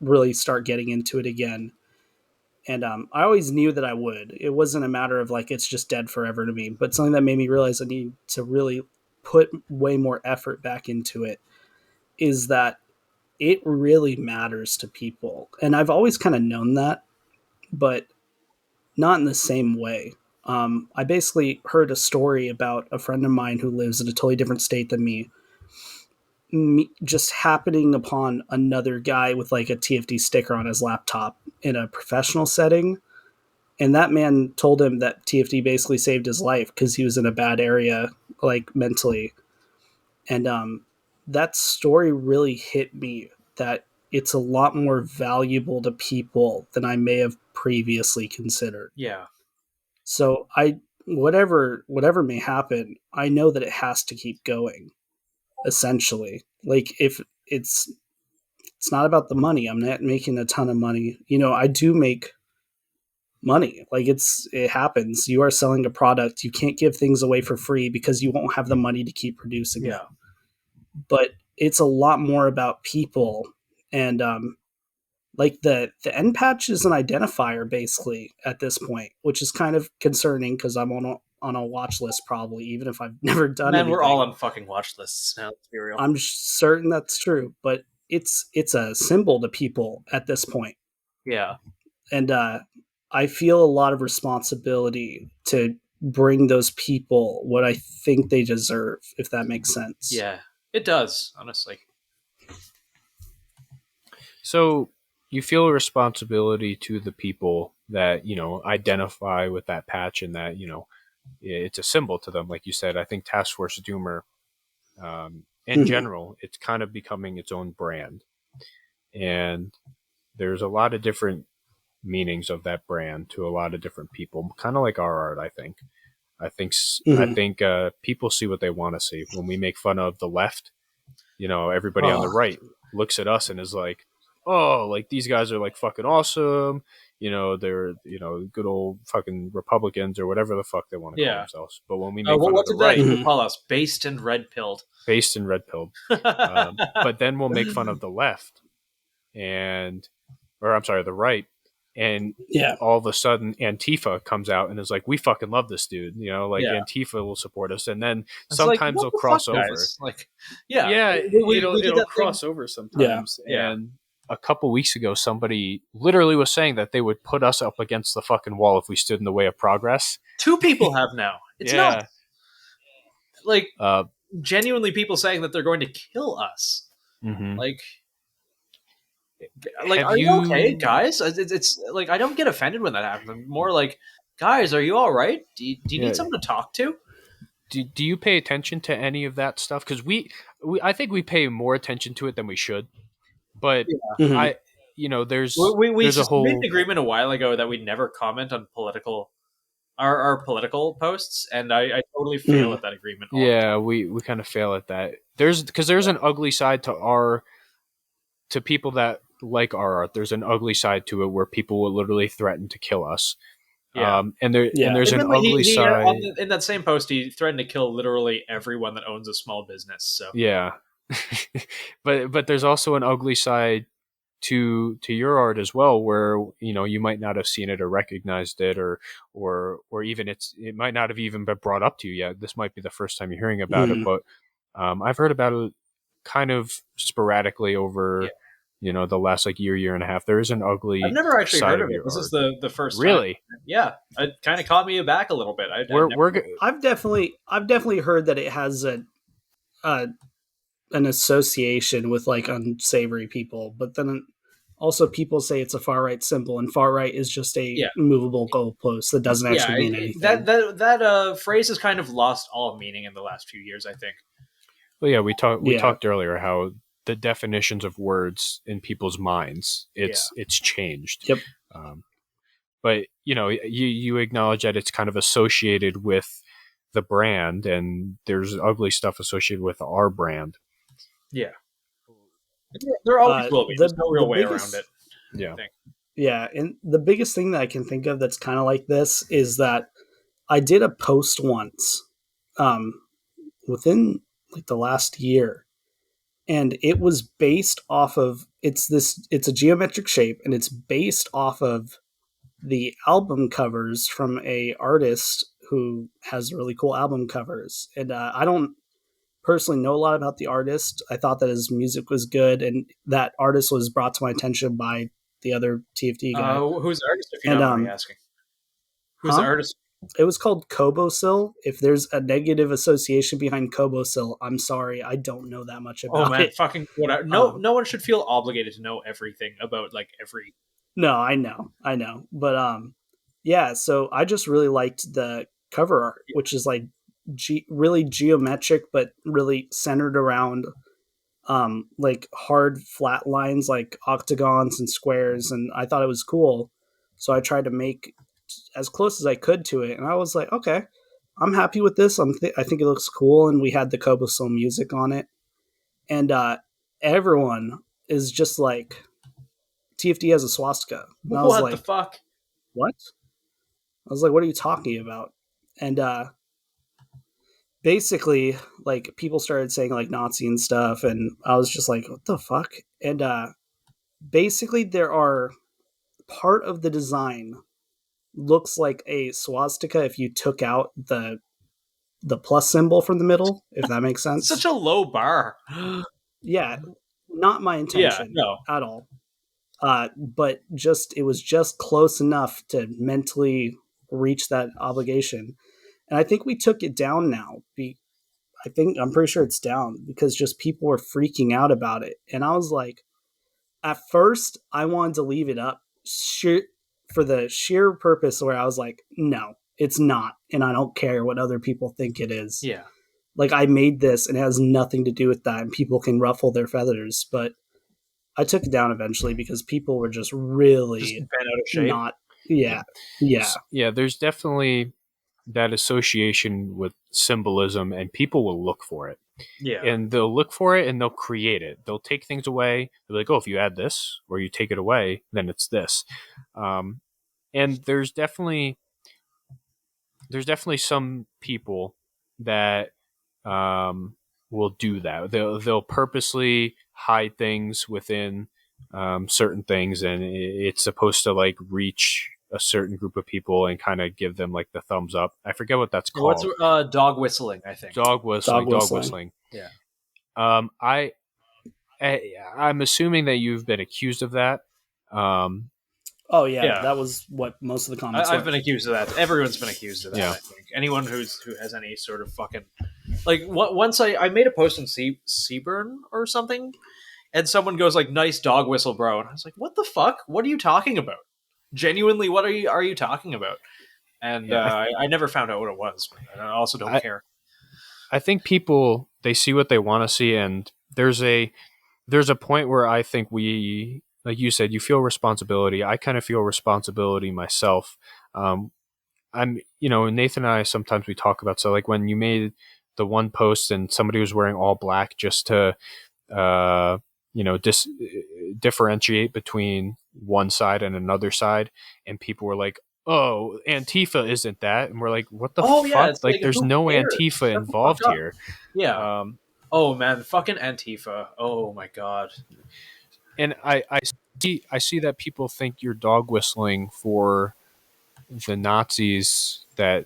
really start getting into it again. And I always knew that I would. It wasn't a matter of like it's just dead forever to me, but something that made me realize I need to really put way more effort back into it is that it really matters to people. And I've always kind of known that, but not in the same way. I basically heard a story about a friend of mine who lives in a totally different state than me just happening upon another guy with like a TFD sticker on his laptop in a professional setting. And that man told him that TFD basically saved his life because he was in a bad area, like mentally. And that story really hit me that it's a lot more valuable to people than I may have previously considered. Yeah. So whatever may happen, I know that it has to keep going. Essentially, like if it's not about the money. I'm not making a ton of money. I do make money. Like it happens. You are selling a product. You can't give things away for free because you won't have the money to keep producing it. But it's a lot more about people. And like the end patch is an identifier basically at this point, which is kind of concerning because I'm on a watch list probably, even if I've never done anything. We're all on fucking watch lists now, let's be real. I'm certain that's true, but it's a symbol to people at this point. Yeah. And I feel a lot of responsibility to bring those people what I think they deserve, if that makes sense. Yeah, it does, honestly. So you feel a responsibility to the people that, identify with that patch and that, it's a symbol to them. Like you said, I think Task Force Doomer, in general, it's kind of becoming its own brand. And there's a lot of different meanings of that brand to a lot of different people, kind of like our art. I think people see what they want to see. When we make fun of the left, everybody on the right looks at us and is like, oh, like these guys are like fucking awesome. They're good old fucking Republicans or whatever the fuck they want to call themselves. But when we make fun of the right, people call us? Based and red pilled. But then we'll make fun of the left, the right, and all of a sudden Antifa comes out and is like, we fucking love this dude. Antifa will support us, and then sometimes they'll cross over. It'll cross over sometimes. And a couple weeks ago, somebody literally was saying that they would put us up against the fucking wall if we stood in the way of progress. 2 people have now. It's not like genuinely people saying that they're going to kill us. Mm-hmm. Are you okay, guys? It's like, I don't get offended when that happens. I'm more like, guys, are you all right? Do you need someone to talk to? Do you pay attention to any of that stuff? Because I think we pay more attention to it than we should. But there's we a whole made an agreement a while ago that we'd never comment on our political posts, and I totally fail at that agreement. Yeah, we kind of fail at that. There's an ugly side to people that like our art. There's an ugly side to it where people will literally threaten to kill us. Yeah. And there's an ugly side. In that same post, he threatened to kill literally everyone that owns a small business. So yeah. but there's also an ugly side to your art as well, where you might not have seen it or recognized it, or even it might not have even been brought up to you yet. This might be the first time you're hearing about it, but I've heard about it kind of sporadically over the last year and a half. There is an ugly. I've never actually side heard of it. This art. is the first time. Really? Yeah, it kind of caught me aback a little bit. I've definitely heard that it has an association with unsavory people, but then also people say it's a far right symbol, and far right is just a movable goalpost that doesn't actually mean anything. That phrase has kind of lost all meaning in the last few years, I think. Well, yeah, we talked earlier how the definitions of words in people's minds it's changed. Yep. But you acknowledge that it's kind of associated with the brand, and there's ugly stuff associated with our brand. Yeah. There always will be. There's no real way around it. Yeah. Yeah, and the biggest thing that I can think of that's kind of like this is that I did a post once within the last year, and it was based off of it's a geometric shape, and it's based off of the album covers from a artist who has really cool album covers. And I don't personally know a lot about the artist. I thought that his music was good, and that artist was brought to my attention by the other TFD guy. Who's the artist, if you don't mind me asking? Who's the artist? It was called Kobosil. If there's a negative association behind Kobosil, I'm sorry, I don't know that much about it. Fucking whatever. No one should feel obligated to know everything about every. No, I know, but so I just really liked the cover art, which is really geometric, but really centered around hard flat lines like octagons and squares, and I thought it was cool, so I tried to make as close as I could to it, and I was like, okay, I'm happy with this. I think it looks cool, and we had the Kobosil music on it, and everyone is just like, TFD has a swastika. And I was what the fuck? What? I was like, what are you talking about? And basically, people started saying Nazi and stuff, and I was just like, what the fuck? And basically, there are part of the design looks like a swastika if you took out the plus symbol from the middle, if that makes sense. Such a low bar. Yeah, not my intention at all. But it was just close enough to mentally reach that obligation. And I think we took it down now. I'm pretty sure it's down because just people were freaking out about it. And I was like, at first I wanted to leave it up for the sheer purpose where I was like, no, it's not. And I don't care what other people think it is. Yeah. I made this and it has nothing to do with that, and people can ruffle their feathers. But I took it down eventually because people were just really Just bent out of shape. not. Yeah. Yeah. Yeah, there's definitely that association with symbolism, and people will look for it. Yeah. And they'll look for it and they'll create it. They'll take things away. They're like, oh, if you add this or you take it away, then it's this. And there's definitely some people that will do that. They'll purposely hide things within certain things, and it's supposed to like reach a certain group of people and kind of give them like the thumbs up. I forget what that's called. What's dog whistling? I think Dog whistling. Dog whistling. Yeah. I'm assuming that you've been accused of that. Oh yeah, Yeah. that was what most of the comments I've were. been accused of that. Everyone's been accused of that. Yeah. I think anyone who has any sort of fucking like once I made a post on Seaburn or something, and someone goes like, "Nice dog whistle, bro," and I was like, "What the fuck? What are you talking about? Genuinely, what are you talking about?" And Yeah. I never found out what it was. But I also don't care. I think people, they see what they want to see, and there's a point where I think we, like you said, you feel responsibility. I kind of feel responsibility myself. Nathan and I, sometimes we talk about, so like when you made the one post and somebody was wearing all black just to differentiate between one side and another side, and people were like, oh, Antifa isn't that? And we're like, what the fuck? Yeah, it's like, like, there's who no cares? Antifa Shut the involved fuck up. here. Yeah. Oh man, fucking Antifa. Oh my god. And I see that people think you're dog whistling for the Nazis that,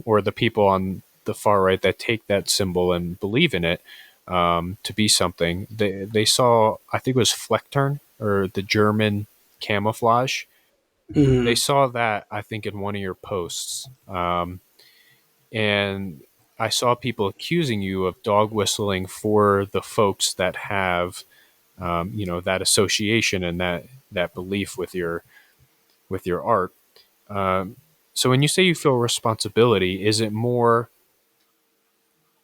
or the people on the far right that take that symbol and believe in it to be something. They saw, I think it was Fleckturn, or the German camouflage. Mhm. They saw that, I think, in one of your posts. And I saw people accusing you of dog whistling for the folks that have, that association and that belief with your art. So when you say you feel responsibility, is it more,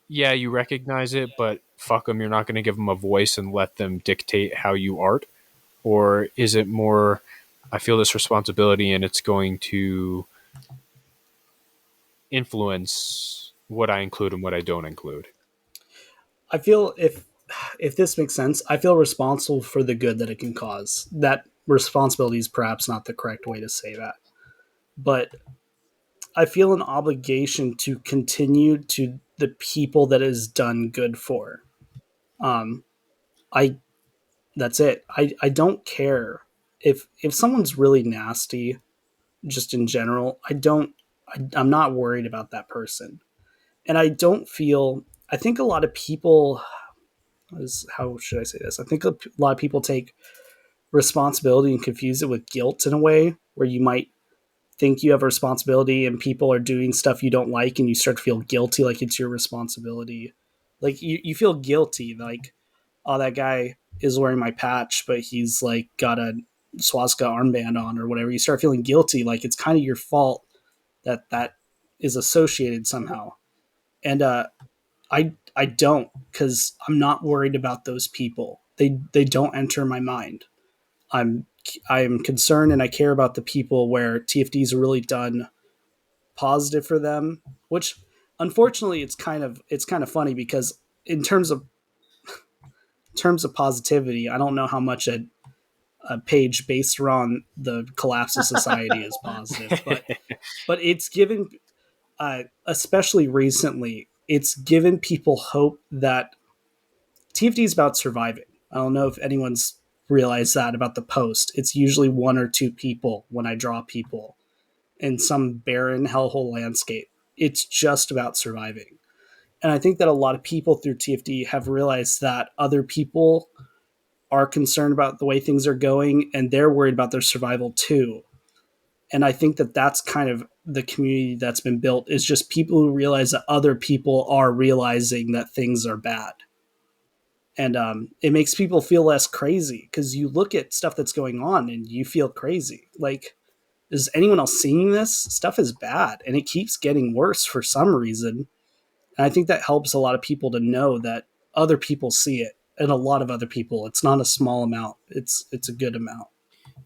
yeah, you recognize it, but fuck them, you're not going to give them a voice and let them dictate how you art? Or is it more, I feel this responsibility and it's going to influence what I include and what I don't include? I feel if this makes sense, I feel responsible for the good that it can cause. That responsibility is perhaps not the correct way to say that, but I feel an obligation to continue to the people that is done good for. I That's it. I don't care if someone's really nasty, just in general. I'm not worried about that person, and I don't feel. I think a lot of people. How should I say this? I think a lot of people take responsibility and confuse it with guilt in a way where you might think you have a responsibility and people are doing stuff you don't like and you start to feel guilty like it's your responsibility. Like you feel guilty like, oh, that guy is wearing my patch, but he's like got a swastika armband on or whatever. You start feeling guilty like it's kind of your fault that is associated somehow. And I don't, because I'm not worried about those people. They don't enter my mind. I'm concerned and I care about the people where TFD's really done positive for them, which unfortunately it's kind of funny because in terms of positivity, I don't know how much a page based around the collapse of society is positive, but it's given, especially recently, it's given people hope that TFD is about surviving. I don't know if anyone's realized that about the post. It's usually one or two people when I draw people in some barren hellhole landscape. It's just about surviving. And I think that a lot of people through TFD have realized that other people are concerned about the way things are going and they're worried about their survival too. And I think that that's kind of the community that's been built, is just people who realize that other people are realizing that things are bad. And it makes people feel less crazy because you look at stuff that's going on and you feel crazy. Like, is anyone else seeing this? Stuff is bad and it keeps getting worse for some reason. And I think that helps a lot of people to know that other people see it and a lot of other people. It's not a small amount. It's a good amount.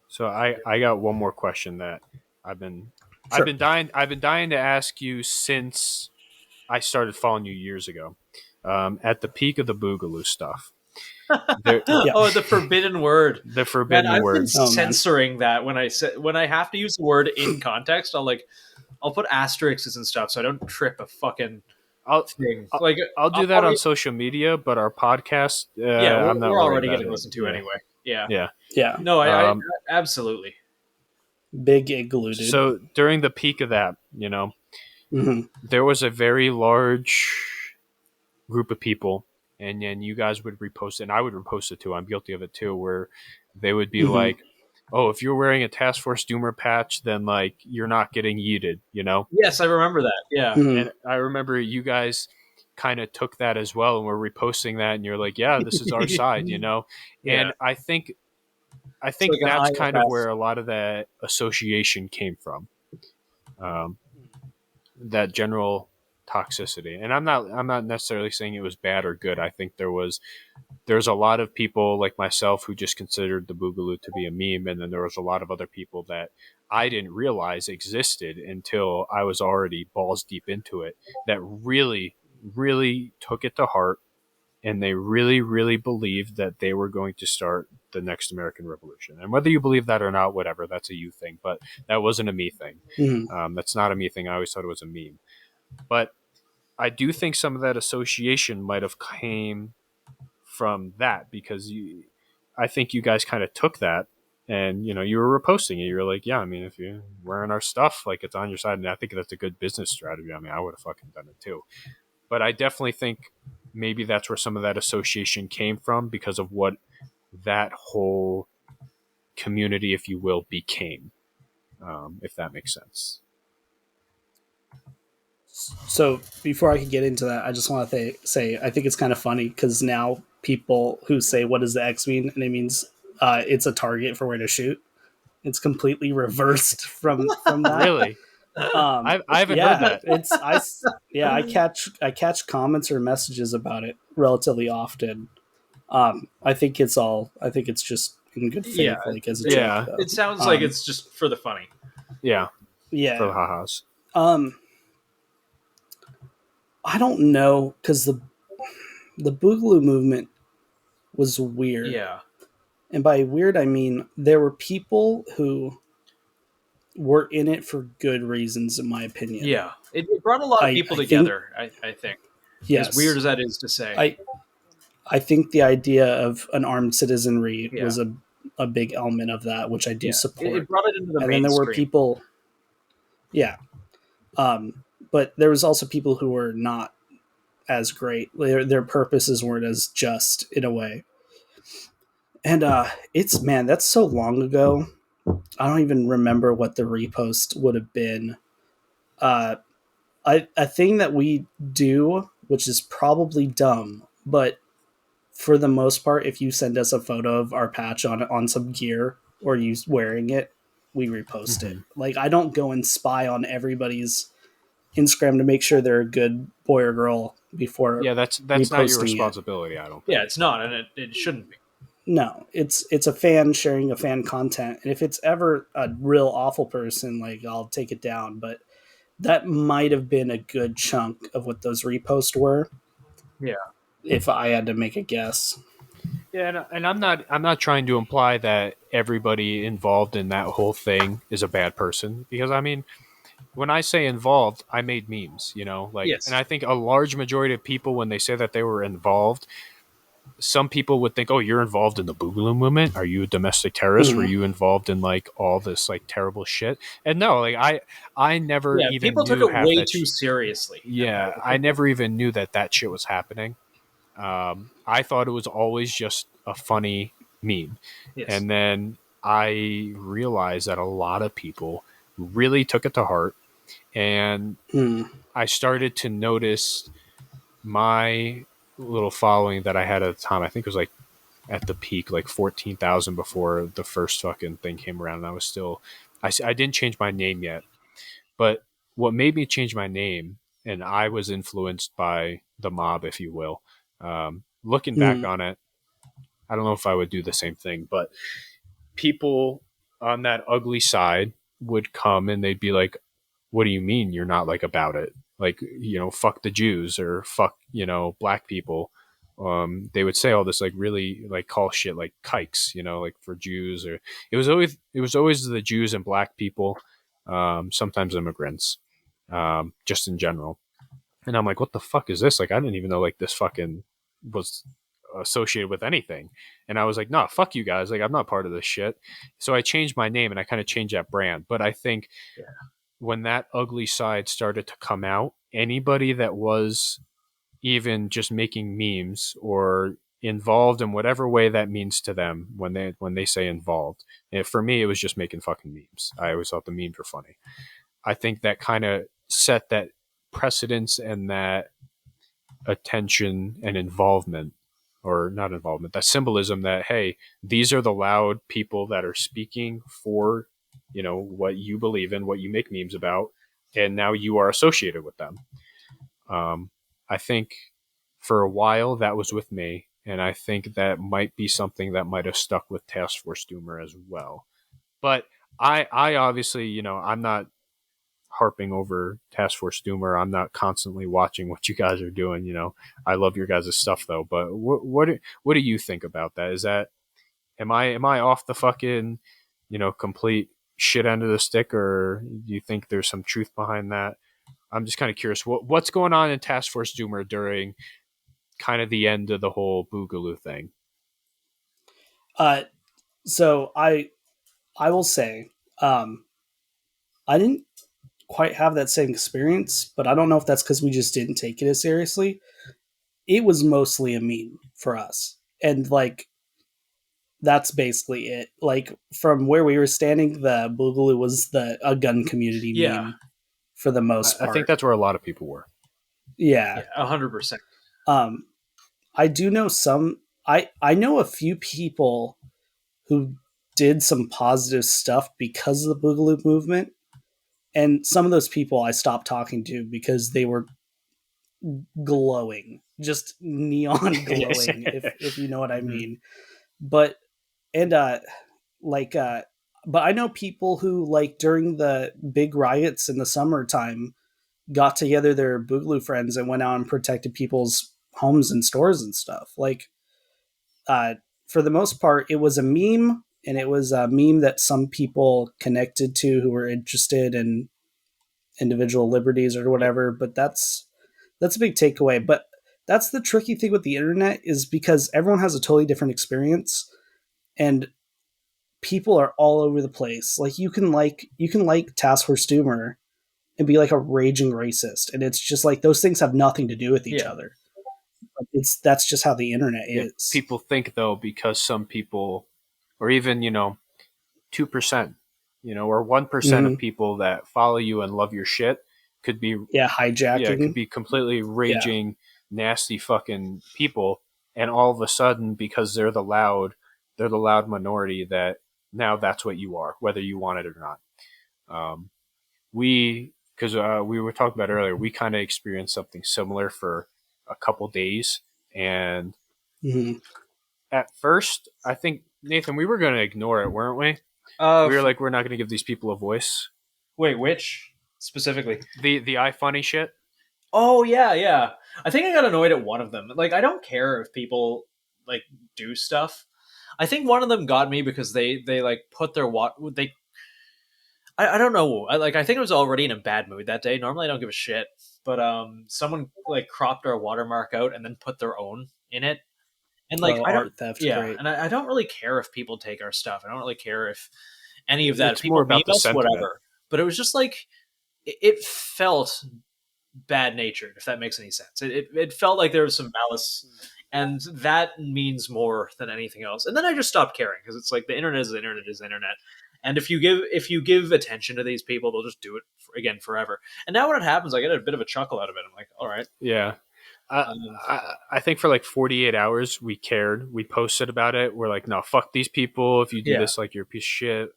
So I got one more question that I've been Sure. I've been dying to ask you since I started following you years ago. At the peak of the Boogaloo stuff. Oh, the forbidden word. The forbidden I've word. been censoring that when I have to use the word in context. I'll put asterisks and stuff so I don't trip a fucking thing. I'll do that on social media, but our podcast, we're already getting listened to anyway. Yeah. No, I absolutely. Big igloo, dude. So during the peak of that, there was a very large group of people, and then you guys would repost it, and I would repost it too. I'm guilty of it too, where they would be like, "Oh, if you're wearing a Task Force Doomer patch, then like you're not getting yeeted," Yes, I remember that. Yeah, and I remember you guys kind of took that as well, and were reposting that, and you're like, "Yeah, this is our side," Yeah. And I think like that's kind of where a lot of that association came from. That general toxicity. And I'm not necessarily saying it was bad or good. I think there's a lot of people like myself who just considered the Boogaloo to be a meme, and then there was a lot of other people that I didn't realize existed until I was already balls deep into it, that really, really took it to heart, and they really, really believed that they were going to start the next American Revolution. And whether you believe that or not, whatever, that's a you thing. But that wasn't a me thing. That's not a me thing. I always thought it was a meme. But I do think some of that association might have came from that, because I think you guys kind of took that, and you were reposting it. You were like, yeah, I mean, if you're wearing our stuff, like, it's on your side. And I think that's a good business strategy. I mean, I would have fucking done it too. But I definitely think maybe that's where some of that association came from, because of what that whole community, if you will, became, if that makes sense. So before I could get into that, I just want to say I think it's kind of funny because now people who say, what does the X mean? And it means it's a target for where to shoot. It's completely reversed from that. Really? I haven't heard that. I catch comments or messages about it relatively often. I think it's just in good faith, like as a joke. Though. It sounds like it's just for the funny. Yeah. Yeah. For the ha-has. I don't know, because the Boogaloo movement was weird. Yeah. And by weird, I mean there were people who were in it for good reasons, in my opinion. Yeah. It brought a lot of people together, I think. Yes. As weird as that is to say. I think the idea of an armed citizenry was a big element of that, which I do support. It brought it into the mainstream. And then there were people... Yeah. But there was also people who were not as great. Their purposes weren't as just, in a way. And that's so long ago. I don't even remember what the repost would have been. A thing that we do, which is probably dumb, but for the most part, if you send us a photo of our patch on some gear or you wearing it, we repost it. Like, I don't go and spy on everybody's Instagram to make sure they're a good boy or girl before. Yeah, that's not your responsibility. I don't think. Yeah, it's not, and it shouldn't be. No, it's a fan sharing a fan content, and if it's ever a real awful person, like, I'll take it down. But that might have been a good chunk of what those reposts were. Yeah, if I had to make a guess. Yeah, and I'm not trying to imply that everybody involved in that whole thing is a bad person, because I mean, when I say involved, I made memes, Yes. And I think a large majority of people, when they say that they were involved, some people would think, oh, you're involved in the Boogaloo movement? Are you a domestic terrorist? Were you involved in like all this like terrible shit? And no, like I never even people knew took it way that too seriously. Yeah, I never even knew that shit was happening. I thought it was always just a funny meme. Yes. And then I realized that a lot of people really took it to heart, and I started to notice my little following that I had at the time. I think it was like at the peak, like 14,000 before the first fucking thing came around. And I was still, I didn't change my name yet, but what made me change my name, and I was influenced by the mob, if you will. Looking back on it, I don't know if I would do the same thing, but people on that ugly side would come and they'd be like, what do you mean you're not like about it? Like, fuck the Jews or fuck, black people. They would say all this, like, really, like, call shit like kikes, like for Jews, or it was always the Jews and black people, sometimes immigrants, just in general. And I'm like, what the fuck is this? Like, I didn't even know like this fucking was associated with anything. And I was like, nah, fuck you guys. Like, I'm not part of this shit. So I changed my name and I kind of changed that brand. But I think when that ugly side started to come out, anybody that was even just making memes or involved in whatever way that means to them, when they say involved, and for me, it was just making fucking memes. I always thought the memes were funny. I think that kind of set that precedence and that attention and involvement, or not involvement, that symbolism that, hey, these are the loud people that are speaking for, what you believe in, what you make memes about, and now you are associated with them. I think for a while that was with me, and I think that might be something that might have stuck with Task Force Doomer as well. But I obviously, I'm not harping over Task Force Doomer. I'm not constantly watching what you guys are doing. I love your guys' stuff though. But what do you think about that? Is that, am I off the fucking, complete shit end of the stick, or do you think there's some truth behind that? I'm just kind of curious what's going on in Task Force Doomer during kind of the end of the whole Boogaloo thing. So I will say, I didn't quite have that same experience, but I don't know if that's because we just didn't take it as seriously. It was mostly a meme for us, and like that's basically it. Like, from where we were standing, the Boogaloo was a gun community meme for the most part. I think that's where a lot of people were. Yeah, 100%. I do know I know a few people who did some positive stuff because of the Boogaloo movement. And some of those people I stopped talking to because they were glowing, just neon glowing, if you know what I mean. But but I know people who, like, during the big riots in the summertime, got together their Boogaloo friends and went out and protected people's homes and stores and stuff. Like, for the most part, it was a meme, and it was a meme that some people connected to who were interested in individual liberties or whatever. But that's a big takeaway. But that's the tricky thing with the internet, is because everyone has a totally different experience, and people are all over the place. Like, you can like Task Force Doomer and be like a raging racist, and it's just like those things have nothing to do with each other. That's just how the internet is. People think, though, because some people, or even 2%, or 1% of people that follow you and love your shit could be hijacking. Yeah, could be completely raging, nasty fucking people, and all of a sudden, because they're the loud minority, that now that's what you are, whether you want it or not. Because we were talking about earlier, we kind of experienced something similar for a couple days, and at first, I think, Nathan, we were going to ignore it, weren't we? We were like, we're not going to give these people a voice. Wait, which specifically? The iFunny shit. Oh yeah. I think I got annoyed at one of them. Like, I don't care if people like do stuff. I think one of them got me because they like put their I don't know. I think I was already in a bad mood that day. Normally I don't give a shit, but someone like cropped our watermark out and then put their own in it. And like, I don't, art theft, great. And I don't really care if people take our stuff. I don't really care if any of that. It's people more about the sentiment. Whatever. But it was just like, it felt bad natured, if that makes any sense. It felt like there was some malice, and that means more than anything else. And then I just stopped caring, because it's like, the internet is the internet is the internet. And if you give attention to these people, they'll just do it again forever. And now when it happens, I get a bit of a chuckle out of it. I'm like, all right. Yeah. I think for like 48 hours, we cared. We posted about it. We're like, no, fuck these people. If you do this, like, you're a piece of shit.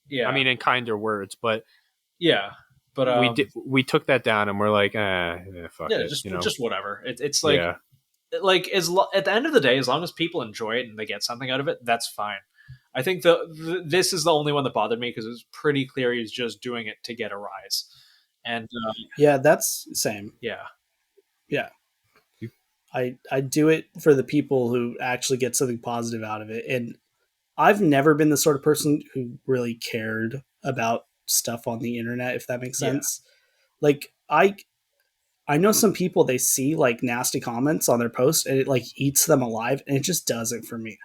Yeah. I mean, in kinder words, but yeah. But we took that down, and we're like, fuck it. Just whatever. It's like, like at the end of the day, as long as people enjoy it and they get something out of it, that's fine. I think this is the only one that bothered me because it was pretty clear he was just doing it to get a rise. And Yeah, that's same. yeah, Yeah. I do it for the people who actually get something positive out of it. And I've never been the sort of person who really cared about stuff on the internet, if that makes sense. Like I know some people, they see like nasty comments on their posts and it like eats them alive, and it just doesn't for me.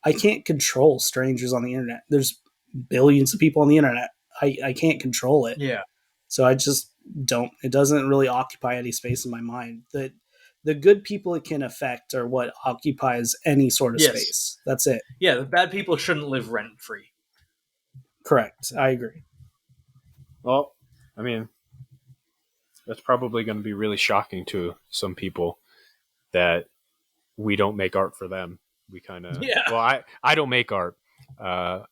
I can't control strangers on the internet. There's billions of people on the internet. I can't control it. yeah. So I just don't. It doesn't really occupy any space in my mind. The good people it can affect are what occupies any sort of space. That's it. Yeah, the bad people shouldn't live rent free. Correct. I agree. Well, I mean, that's probably going to be really shocking to some people that we don't make art for them. We kind of, well, I don't make art. I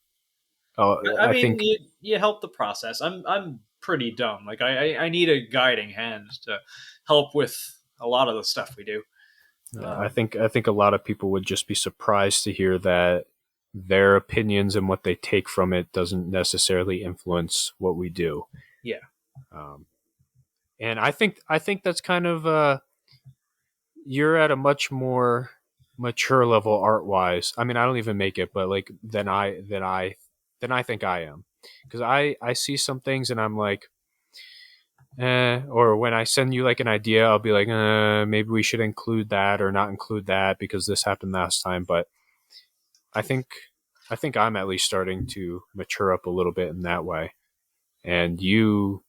mean, think you help the process. I'm pretty dumb. Like I need a guiding hand to help with a lot of the stuff we do. I think a lot of people would just be surprised to hear that their opinions and what they take from it doesn't necessarily influence what we do. Yeah. And I think that's kind of you're at a much more mature level art wise. I mean, I don't even make it, but like than I think I am, because I see some things and I'm like, or when I send you like an idea, I'll be like, maybe we should include that or not include that because this happened last time. But I think I'm at least starting to mature up a little bit in that way. And you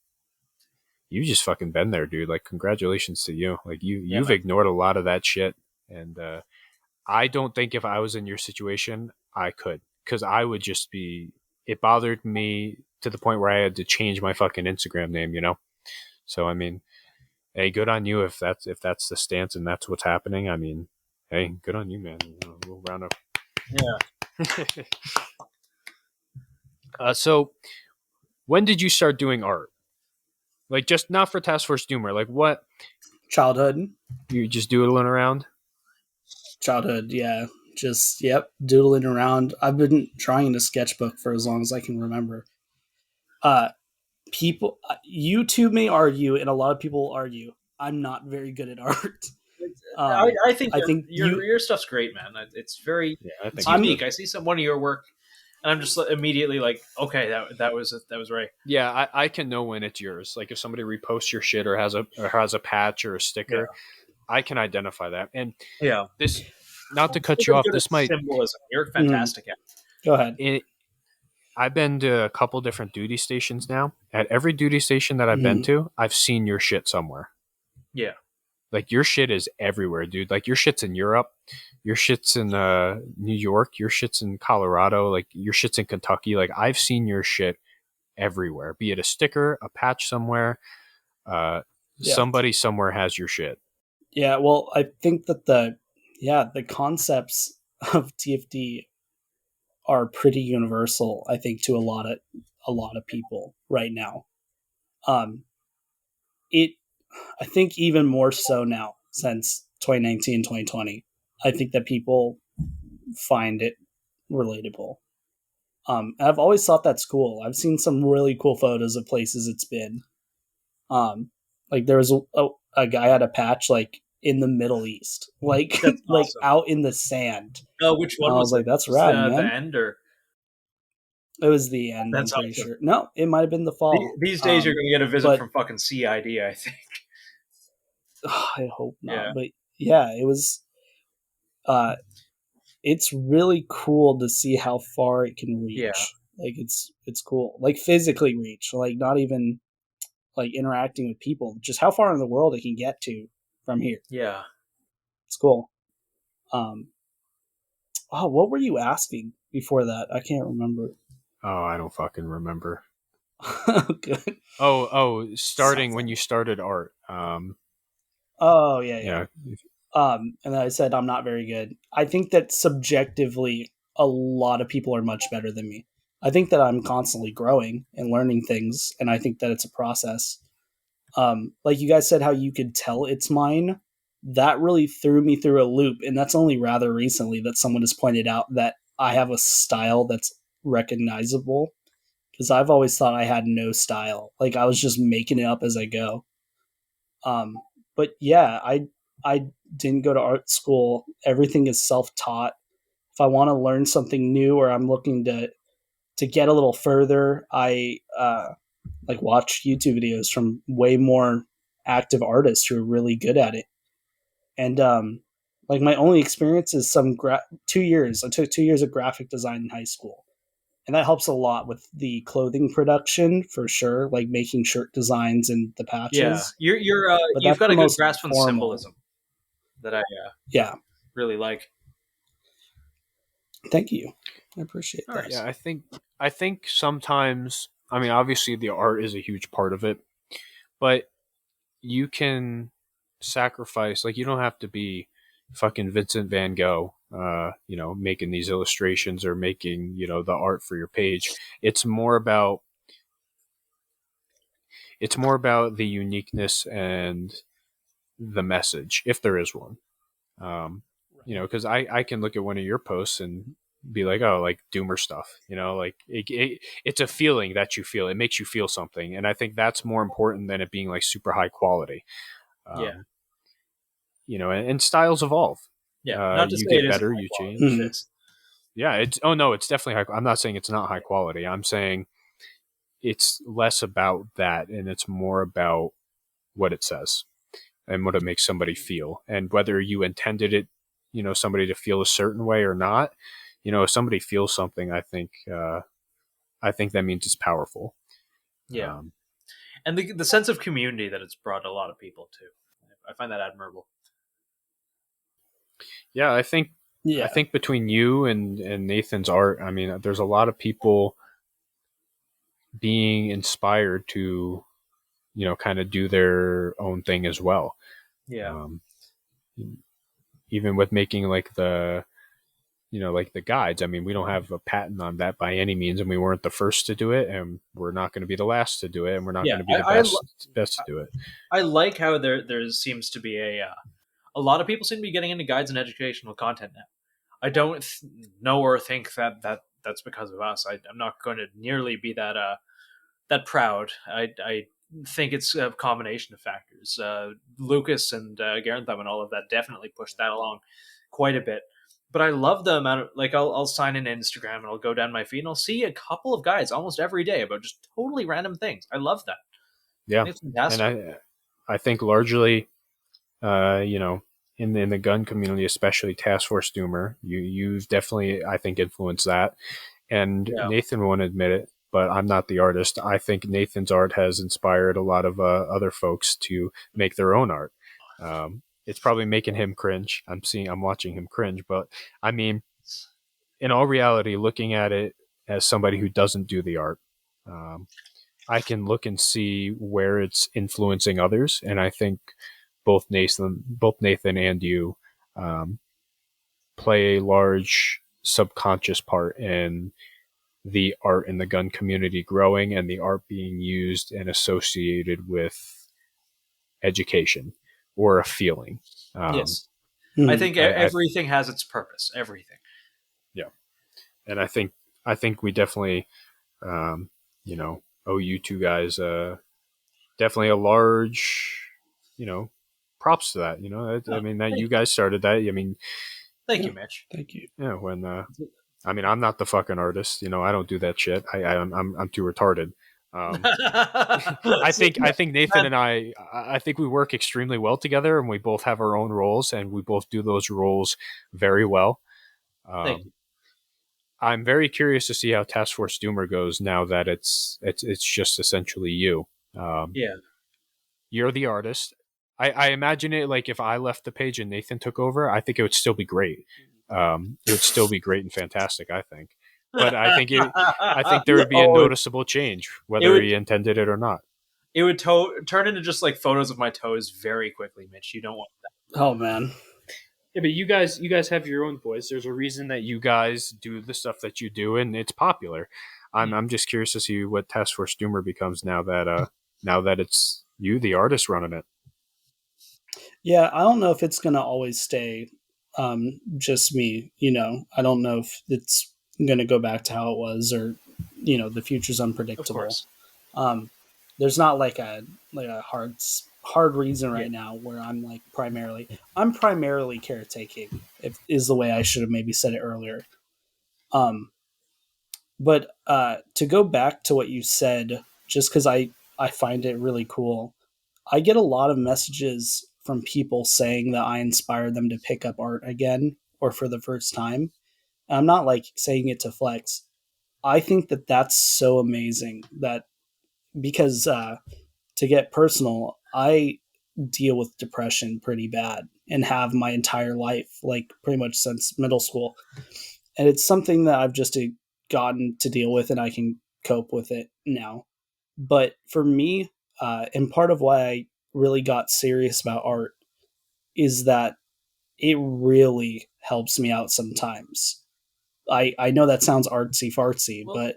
just fucking been there, dude. Like, congratulations to you. Like you've ignored a lot of that shit. And I don't think if I was in your situation, I could, because I would just be, it bothered me to the point where I had to change my fucking Instagram name, you know? So, I mean, hey, good on you if that's the stance and that's what's happening. I mean, hey, good on you, man. We'll round up. Yeah. So when did you start doing art? Like, just not for Task Force Doomer. Like, what? Childhood. You just doodling around? Childhood, yeah. Just, doodling around. I've been drawing in a sketchbook for as long as I can remember. People, YouTube may argue, and a lot of people argue, I'm not very good at art. I think your stuff's great, man. It's very it's unique. I see one of your work, and I'm just immediately like, okay, that was right. Yeah, I can know when it's yours. Like if somebody reposts your shit or has a patch or a sticker, I can identify that. And this, not to cut you off, this might symbolism. You're fantastic at. Go ahead. I've been to a couple different duty stations now. At every duty station that I've been to, I've seen your shit somewhere. Yeah. Like your shit is everywhere, dude. Like your shit's in Europe, your shit's in New York, your shit's in Colorado, like your shit's in Kentucky. Like I've seen your shit everywhere, be it a sticker, a patch somewhere, somebody somewhere has your shit. Yeah, well, I think that the concepts of TFD are pretty universal, I think, to a lot of people right now. I think even more so now since 2019, 2020. I think that people find it relatable. I've always thought that's cool. I've seen some really cool photos of places it's been. Like there was a guy had a patch like in the Middle East, like awesome. Like out in the sand. Oh, which one I was like, that's rad, man. The end or? It was the end. That's I'm pretty awesome. sure. No, it might have been the fall. These days, you're going to get a visit from fucking CID, I think. I hope not. Yeah. But yeah, it was. It's really cool to see how far it can reach. Yeah. Like it's cool. Like physically reach. Like not even like interacting with people. Just how far in the world it can get to from here. Yeah. It's cool. What were you asking before that? I can't remember. Oh, I don't fucking remember. Good. Starting when you started art. Yeah. And then I said I'm not very good. I think that subjectively, a lot of people are much better than me. I think that I'm constantly growing and learning things, and I think that it's a process. Like you guys said, how you could tell it's mine that really threw me through a loop. And that's only rather recently that someone has pointed out that I have a style that's recognizable, because I've always thought I had no style. Like I was just making it up as I go. But yeah, I didn't go to art school. Everything is self-taught. If I want to learn something new, or I'm looking to get a little further, I like watch YouTube videos from way more active artists who are really good at it. And like my only experience is 2 years. I took 2 years of graphic design in high school. And that helps a lot with the clothing production for sure, like making shirt designs and the patches. Yeah, you've got a good grasp on symbolism that I really like. Thank you. I appreciate that. Right. Yeah, I think sometimes, I mean, obviously the art is a huge part of it, but you can sacrifice, like you don't have to be fucking Vincent van Gogh, making these illustrations or making, the art for your page. It's more about the uniqueness and the message, if there is one. Because I can look at one of your posts and be like, oh, like doomer stuff, like it's a feeling that you feel. It makes you feel something. And I think that's more important than it being like super high quality. And styles evolve. Yeah. Not to you say get better, you change. Mm-hmm. Yeah. It's definitely high. I'm not saying it's not high quality. I'm saying it's less about that and it's more about what it says and what it makes somebody feel, and whether you intended it, somebody to feel a certain way or not. If somebody feels something, I think that means it's powerful. Yeah. And the sense of community that it's brought a lot of people to. I find that admirable. Yeah, I think between you and Nathan's art, I mean, there's a lot of people being inspired to, kind of do their own thing as well. Yeah. Even with making like the guides. I mean, we don't have a patent on that by any means, and we weren't the first to do it, and we're not going to be the last to do it, and we're not going to be the best to do it. I like how there seems to be a lot of people seem to be getting into guides and educational content now. I don't know or think that's because of us. I'm not going to nearly be that proud. I think it's a combination of factors. Lucas and Garentham and all of that definitely pushed that along quite a bit. But I love the amount of, like, I'll sign in Instagram and I'll go down my feed and I'll see a couple of guides almost every day about just totally random things. I love that. Yeah. It's fantastic. And I think largely, in the gun community, especially Task Force Doomer, you've definitely, I think, influenced that. And Nathan won't admit it, but I'm not the artist. I think Nathan's art has inspired a lot of other folks to make their own art. It's probably making him cringe. I'm watching him cringe, but I mean, in all reality, looking at it as somebody who doesn't do the art, I can look and see where it's influencing others. And I think both Nathan and you play a large subconscious part in the art in the gun community growing and the art being used and associated with education or a feeling. Yes. I think everything has its purpose. Everything. Yeah. And I think we definitely, owe you two guys definitely a large, props to that. I mean, that you guys started that. I mean, thank you, Mitch. Thank you. Yeah. When I mean, I'm not the fucking artist. I don't do that shit. I'm too retarded. I think Nathan and I think we work extremely well together, and we both have our own roles, and we both do those roles very well. Thank you. I'm very curious to see how Task Force Doomer goes now that it's just essentially you. You're the artist. I imagine it like if I left the page and Nathan took over, I think it would still be great. It would still be great and fantastic, I think. But I think there would be a noticeable change, whether he intended it or not. It would turn into just like photos of my toes very quickly, Mitch. You don't want that. Oh man. Yeah, but you guys have your own voice. There's a reason that you guys do the stuff that you do, and it's popular. I'm just curious to see what Task Force Doomer becomes now that it's you, the artist, running it. Yeah, I don't know if it's gonna always stay just me. I don't know if it's gonna go back to how it was, or the future's Of unpredictable. course. Um, there's not like a hard reason Yeah. right now where I'm primarily caretaking. If is the way I should have maybe said it earlier. But to go back to what you said, just because I find it really cool, I get a lot of messages from people saying that I inspired them to pick up art again or for the first time. And I'm not like saying it to flex. I think that that's so amazing that because to get personal, I deal with depression pretty bad and have my entire life, like pretty much since middle school. And it's something that I've just gotten to deal with and I can cope with it now. But for me, and part of why I really got serious about art is that it really helps me out sometimes. I know that sounds artsy fartsy, Well- but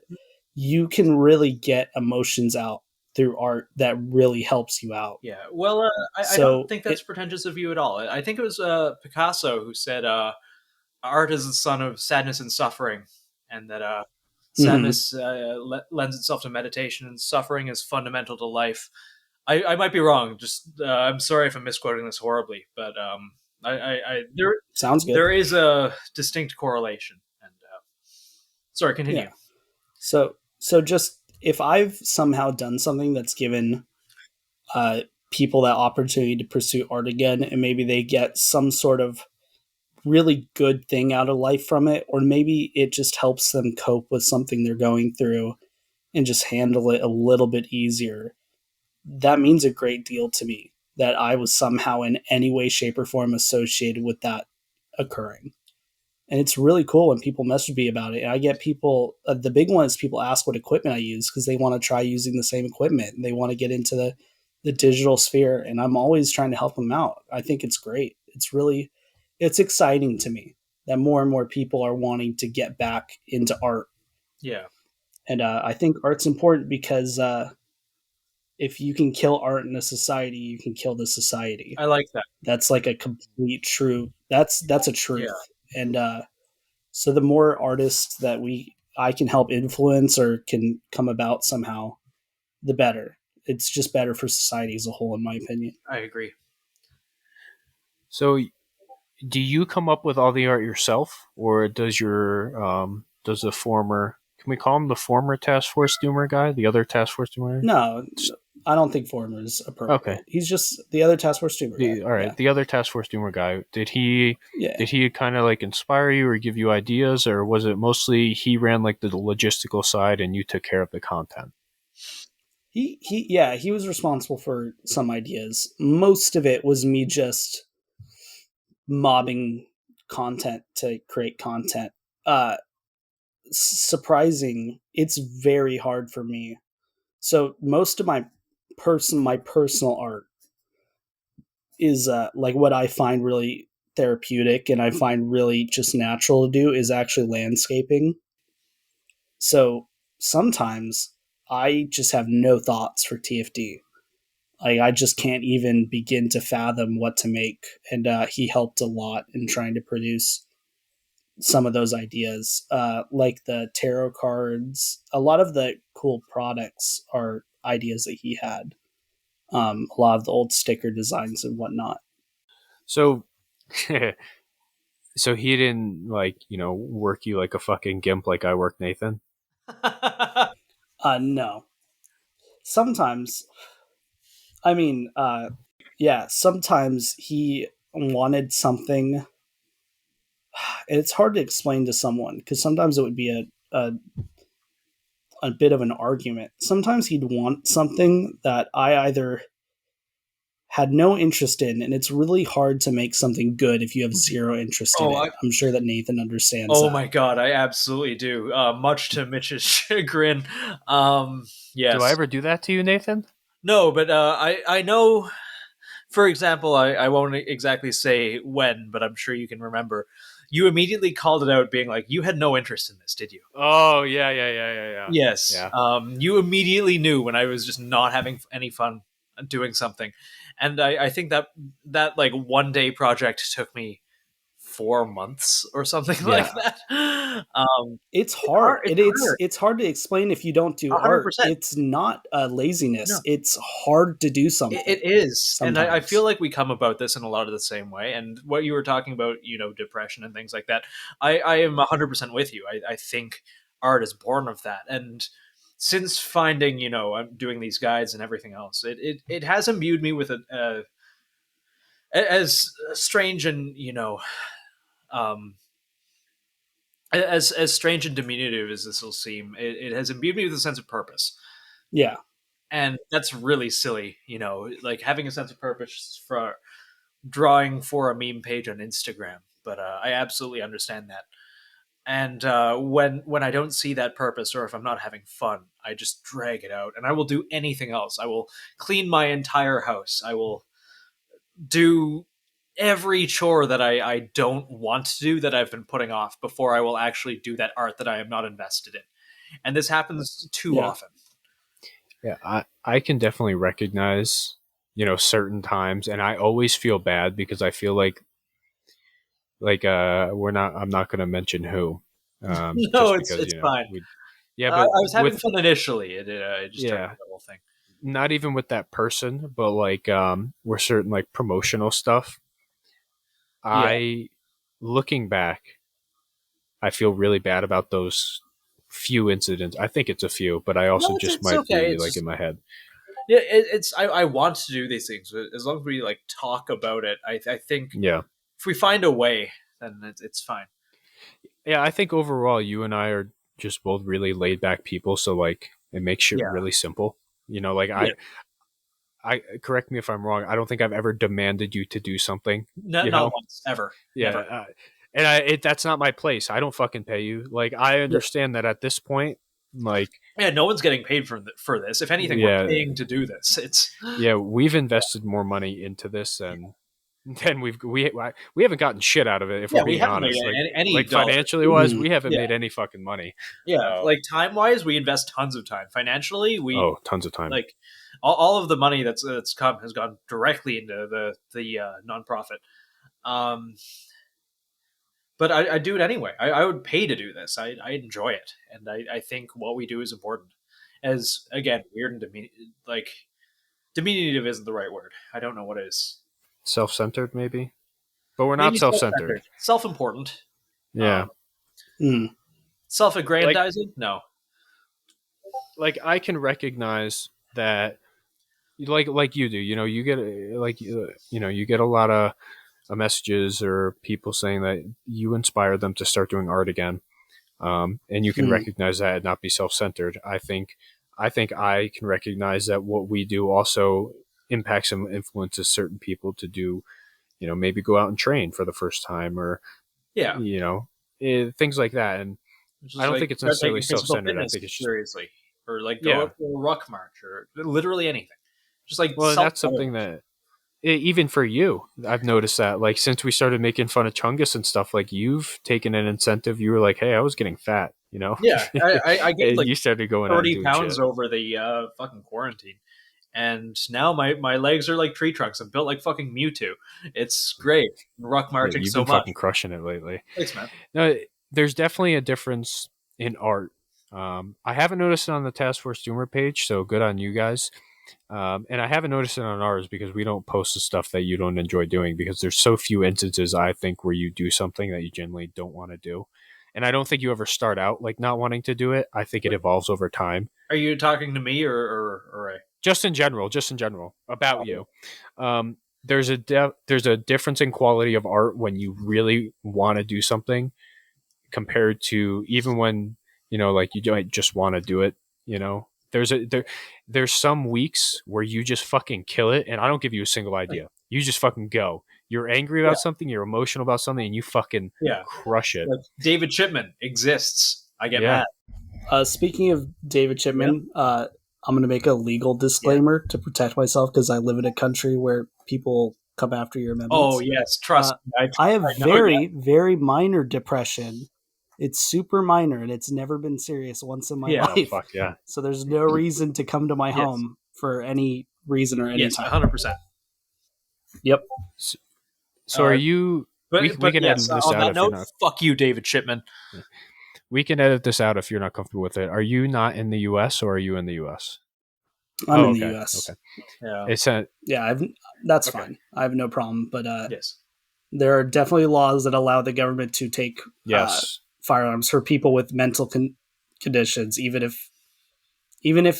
you can really get emotions out through art that really helps you out. Yeah. Well, I So don't think that's pretentious of you at all. I think it was Picasso who said art is the son of sadness and suffering, and that sadness lends itself to meditation, and suffering is fundamental to life. I might be wrong. Just I'm sorry if I'm misquoting this horribly, but sounds good. there is a distinct correlation. And sorry, continue. Yeah. So just if I've somehow done something that's given people that opportunity to pursue art again, and maybe they get some sort of really good thing out of life from it, or maybe it just helps them cope with something they're going through and just handle it a little bit easier, that means a great deal to me that I was somehow in any way, shape, or form associated with that occurring. And it's really cool when people message me about it. And I get people, the big one is people ask what equipment I use because they want to try using the same equipment and they want to get into the digital sphere. And I'm always trying to help them out. I think it's great. It's exciting to me that more and more people are wanting to get back into art. Yeah. And I think art's important because if you can kill art in a society, you can kill the society. I like that. That's like a complete true. That's a truth. Yeah. And so the more artists that I can help influence or can come about somehow, the better. It's just better for society as a whole, in my opinion. I agree. So, do you come up with all the art yourself, or does does the former? Can we call him the former Task Force Doomer guy? The other Task Force Doomer? No, I don't think former is appropriate. Okay. He's just the other Task Force Doomer guy. All right, Yeah. the other Task Force Doomer guy. Did he kind of like inspire you or give you ideas, or was it mostly he ran like the logistical side and you took care of the content? He was responsible for some ideas. Most of it was me just mobbing content to create content. Surprising, it's very hard for me. So most of my personal art is like what I find really therapeutic and I find really just natural to do is actually landscaping. So sometimes I just have no thoughts for TFD. Like I just can't even begin to fathom what to make. And he helped a lot in trying to produce some of those ideas, like the tarot cards. A lot of the cool products are ideas that he had. A lot of the old sticker designs and whatnot. So, so he didn't work you like a fucking gimp like I work Nathan? No. Sometimes, I mean, sometimes he wanted something. And it's hard to explain to someone because sometimes it would be a bit of an argument. Sometimes he'd want something that I either had no interest in, and it's really hard to make something good if you have zero interest in it. I'm sure that Nathan understands that. My God, I absolutely do. Much to Mitch's chagrin. Yes. Do I ever do that to you, Nathan? No, but I know, for example, I won't exactly say when, but I'm sure you can remember. You immediately called it out being like, you had no interest in this, did you? Oh, yeah. Yes. Yeah. You immediately knew when I was just not having any fun doing something. And I think that like 1-day project took me 4 months or something like that. It's hard. It's hard. It's hard to explain if you don't do 100%. art. It's not laziness. No. It's hard to do something. It is. Sometimes. And I feel like we come about this in a lot of the same way. And what you were talking about, depression and things like that, I am 100% with you. I think art is born of that. And since finding, I'm doing these guides and everything else, it has imbued me with as strange and, as strange and diminutive as this will seem, it has imbued me with a sense of purpose. Yeah. And that's really silly, like having a sense of purpose for drawing for a meme page on Instagram. But I absolutely understand that. And when I don't see that purpose, or if I'm not having fun, I just drag it out, and I will do anything else. I will clean my entire house. I will do every chore that I don't want to do, that I've been putting off, before I will actually do that art that I am not invested in. And this happens too often. Yeah, I can definitely recognize, certain times, and I always feel bad because I feel like I'm not going to mention who. No, it's fine. But I was having fun initially. It just turned into the whole thing. Not even with that person, but we're certain like promotional stuff. Looking back, I feel really bad about those few incidents. I think it's a few, but I also might okay. be in my head. Yeah, I want to do these things, but as long as we talk about it, I think if we find a way, then it's fine. Yeah, I think overall you and I are just both really laid back people, so it makes shit really simple. I correct me if I'm wrong. I don't think I've ever demanded you to do something. Not once, ever. Yeah. Never. And that's not my place. I don't fucking pay you. I understand that at this point, no one's getting paid for this. If anything, we're paying to do this. We've invested more money into this and then we haven't gotten shit out of it, if we're being honest. Financially wise, we haven't made any fucking money. Yeah, time wise, we invest tons of time. Financially, tons of time. All of the money that's come has gone directly into the nonprofit. But I do it anyway. I would pay to do this. I enjoy it, and I think what we do is important. As again, weird and diminutive isn't the right word. I don't know what it is. Self-centered, maybe, but we're not self-centered. Self-important. Yeah. Self-aggrandizing. No. I can recognize that, like you do. You get you get a lot of messages or people saying that you inspire them to start doing art again, and you can recognize that and not be self-centered. I think I can recognize that what we do also impacts and influences certain people to do, maybe go out and train for the first time, or things like that. And I don't think it's necessarily self-centered. I think it's just, seriously, or go out for a ruck march, or literally anything. Just that's something that even for you, I've noticed that since we started making fun of Chungus and stuff, you've taken an incentive. You were like, hey, I was getting fat, Yeah, I gained you started going 30 pounds over the fucking quarantine. And now my legs are like tree trunks. I'm built like fucking Mewtwo. It's great. Ruck marching you've so been much. Fucking crushing it lately. Thanks, man. No, there's definitely a difference in art. I haven't noticed it on the Task Force Doomer page, so good on you guys. And I haven't noticed it on ours because we don't post the stuff that you don't enjoy doing, because there's so few instances, I think, where you do something that you generally don't want to do. And I don't think you ever start out not wanting to do it. I think it evolves over time. Are you talking to me or Just in general about you. There's a difference in quality of art when you really want to do something compared to even when, you don't just want to do it, there's some weeks where you just fucking kill it. And I don't give you a single idea. You just fucking go. You're angry about something, you're emotional about something, and you fucking crush it. David Chipman exists. I get mad. Speaking of David Chipman, I'm going to make a legal disclaimer to protect myself because I live in a country where people come after your amendments. Oh, yes. Trust me. I have very, very minor depression. It's super minor, and it's never been serious once in my life. Oh, fuck yeah. So there's no reason to come to my home for any reason or any Yes, time. 100%. Yep. So are you? But, we can yes, edit this on out that if you're note, not. fuck you, David Shipman. We can edit this out if you're not comfortable with it. Are you not in the U.S. or are you in the U.S.? I'm in okay. the U.S. Okay. Yeah. It's a, Yeah, that's Okay. fine. I have no problem. But Yes. there are definitely laws that allow the government to take yes. firearms for people with mental conditions, even if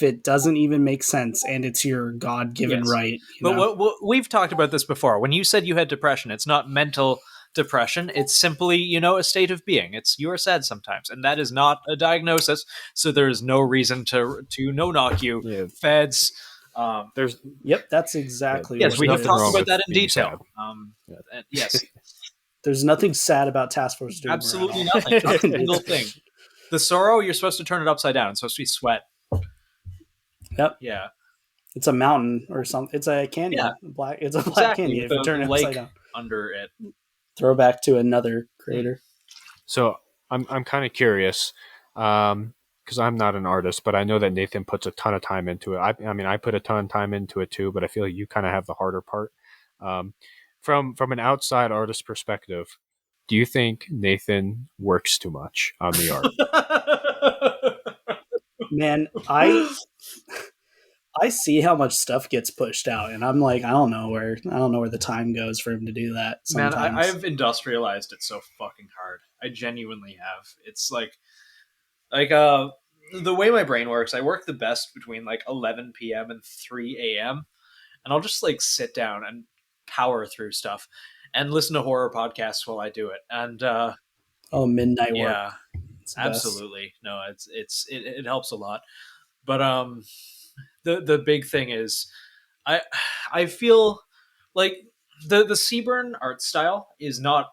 it doesn't even make sense and it's your God-given Yes. right. But what we've talked about this before. When you said you had depression, it's not mental depression. It's simply, a state of being. You are sad sometimes, and that is not a diagnosis. So there is no reason to no knock you, Yeah. feds. There's Yep, that's exactly Yes, what we it have nothing talked wrong is. about with that in being detail. sad. And yes, There's nothing sad about Task Force Doom. absolutely at all. nothing. Not a single thing. The sorrow, you're supposed to turn it upside down. It's supposed to be sweat. Yep. Yeah. It's a mountain or something. It's a canyon. Yeah. It's a black Exactly. canyon With if you turn a it lake upside down. under it. Throwback to another creator. So I'm kind of curious because I'm not an artist, but I know that Nathan puts a ton of time into it. I mean, I put a ton of time into it too, but I feel like you kind of have the harder part. From an outside artist perspective, do you think Nathan works too much on the art? Man, I see how much stuff gets pushed out, and I'm like, I don't know where the time goes for him to do that. Man, Sometimes. I've industrialized it so fucking hard. I genuinely have. It's like the way my brain works, I work the best between like 11 p.m. and 3 a.m. and I'll just like sit down and power through stuff and listen to horror podcasts while I do it. And midnight work. yeah, It's the best. absolutely. No, it helps a lot. But the big thing is I feel like the Seaburn art style is not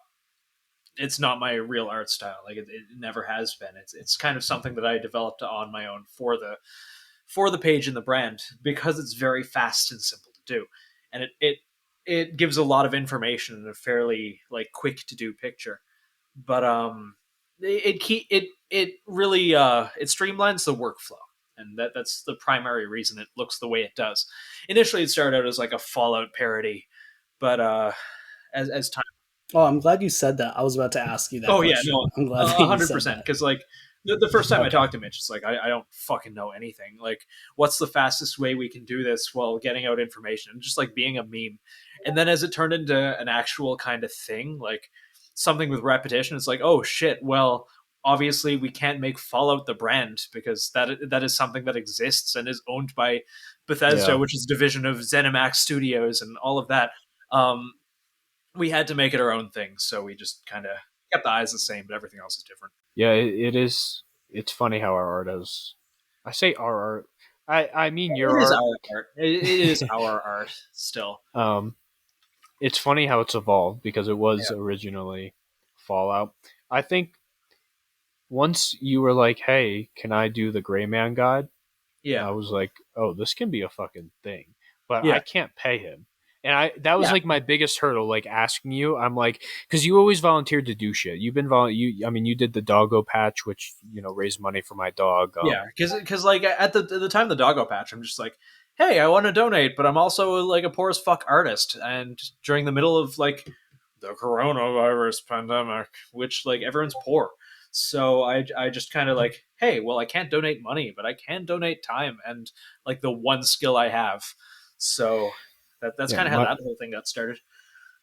my real art style. Like it never has been. It's kind of something that I developed on my own for the page and the brand because it's very fast and simple to do, and it gives a lot of information in a fairly like quick to do picture. But it really it streamlines the workflow, and that's the primary reason it looks the way it does. Initially, it started out as like a Fallout parody, but as time. Oh, I'm glad you said that. I was about to ask you that. Oh question. yeah, no, I'm glad that you 100%. said that. Because like the first time I talked to Mitch, it's like I don't fucking know anything. Like, what's the fastest way we can do this while getting out information? And just like being a meme. And then as it turned into an actual kind of thing, like something with repetition, it's like, oh shit, well, obviously we can't make Fallout the brand because that is something that exists and is owned by Bethesda, Yeah. which is a division of ZeniMax Studios and all of that. We had to make it our own thing, so we just kind of kept the eyes the same, but everything else is different. Yeah, it is. It's funny how our art is. I say our art. I mean your It is art. our art. It is our art still. It's funny how it's evolved because it was Yeah. originally Fallout. I think once you were like, "Hey, can I do the Gray Man guide?" Yeah. I was like, "Oh, this can be a fucking thing," but Yeah. I can't pay him. And that was Yeah. like my biggest hurdle, like asking you. I'm like, because you always volunteered to do shit. You've been you did the doggo patch, which raised money for my dog. Yeah, because like at the time of the doggo patch, I'm just like, hey, I want to donate, but I'm also like a poor as fuck artist, and during the middle of like the coronavirus pandemic, which like everyone's poor, so I just kind of like, hey, well, I can't donate money, but I can donate time and like the one skill I have, so that's Yeah, kind of how that whole thing got started.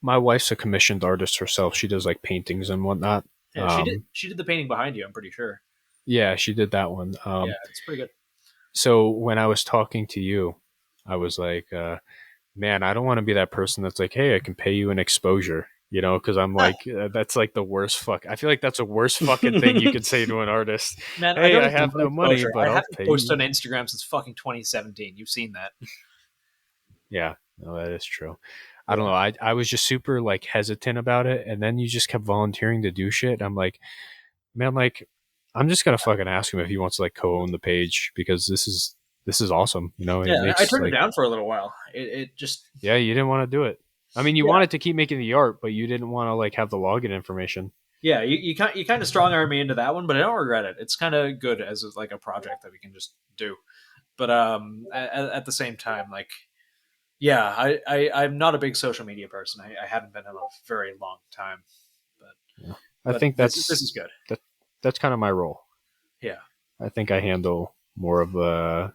My wife's a commissioned artist herself. She does like paintings and whatnot. Yeah, she did the painting behind you, I'm pretty sure. Yeah, she did that one. Yeah, it's pretty good. So when I was talking to you, I was like, man, I don't want to be that person that's like, hey, I can pay you an exposure, because I'm like, that's like the worst fuck. I feel like that's the worst fucking thing you could say to an artist. Man, Hey, don't I have no money, exposure. but I I'll haven't pay posted you. on Instagram since fucking 2017. You've seen that. Yeah, no, that is true. I don't know. I was just super like hesitant about it, and then you just kept volunteering to do shit. And I'm like, man, like I'm just gonna fucking ask him if he wants to like co-own the page because this is awesome. It Yeah, makes, I turned like, it down for a little while. It just Yeah, you didn't want to do it. I mean, you Yeah. wanted to keep making the art, but you didn't want to like have the login information. yeah, you kind of strong arm me into that one, but I don't regret it. It's kind of good as like a project that we can just do. But at the same time, like Yeah, I'm not a big social media person. I haven't been in a very long time. Yeah. I But think this is good. that's kind of my role. Yeah. I think I handle more of the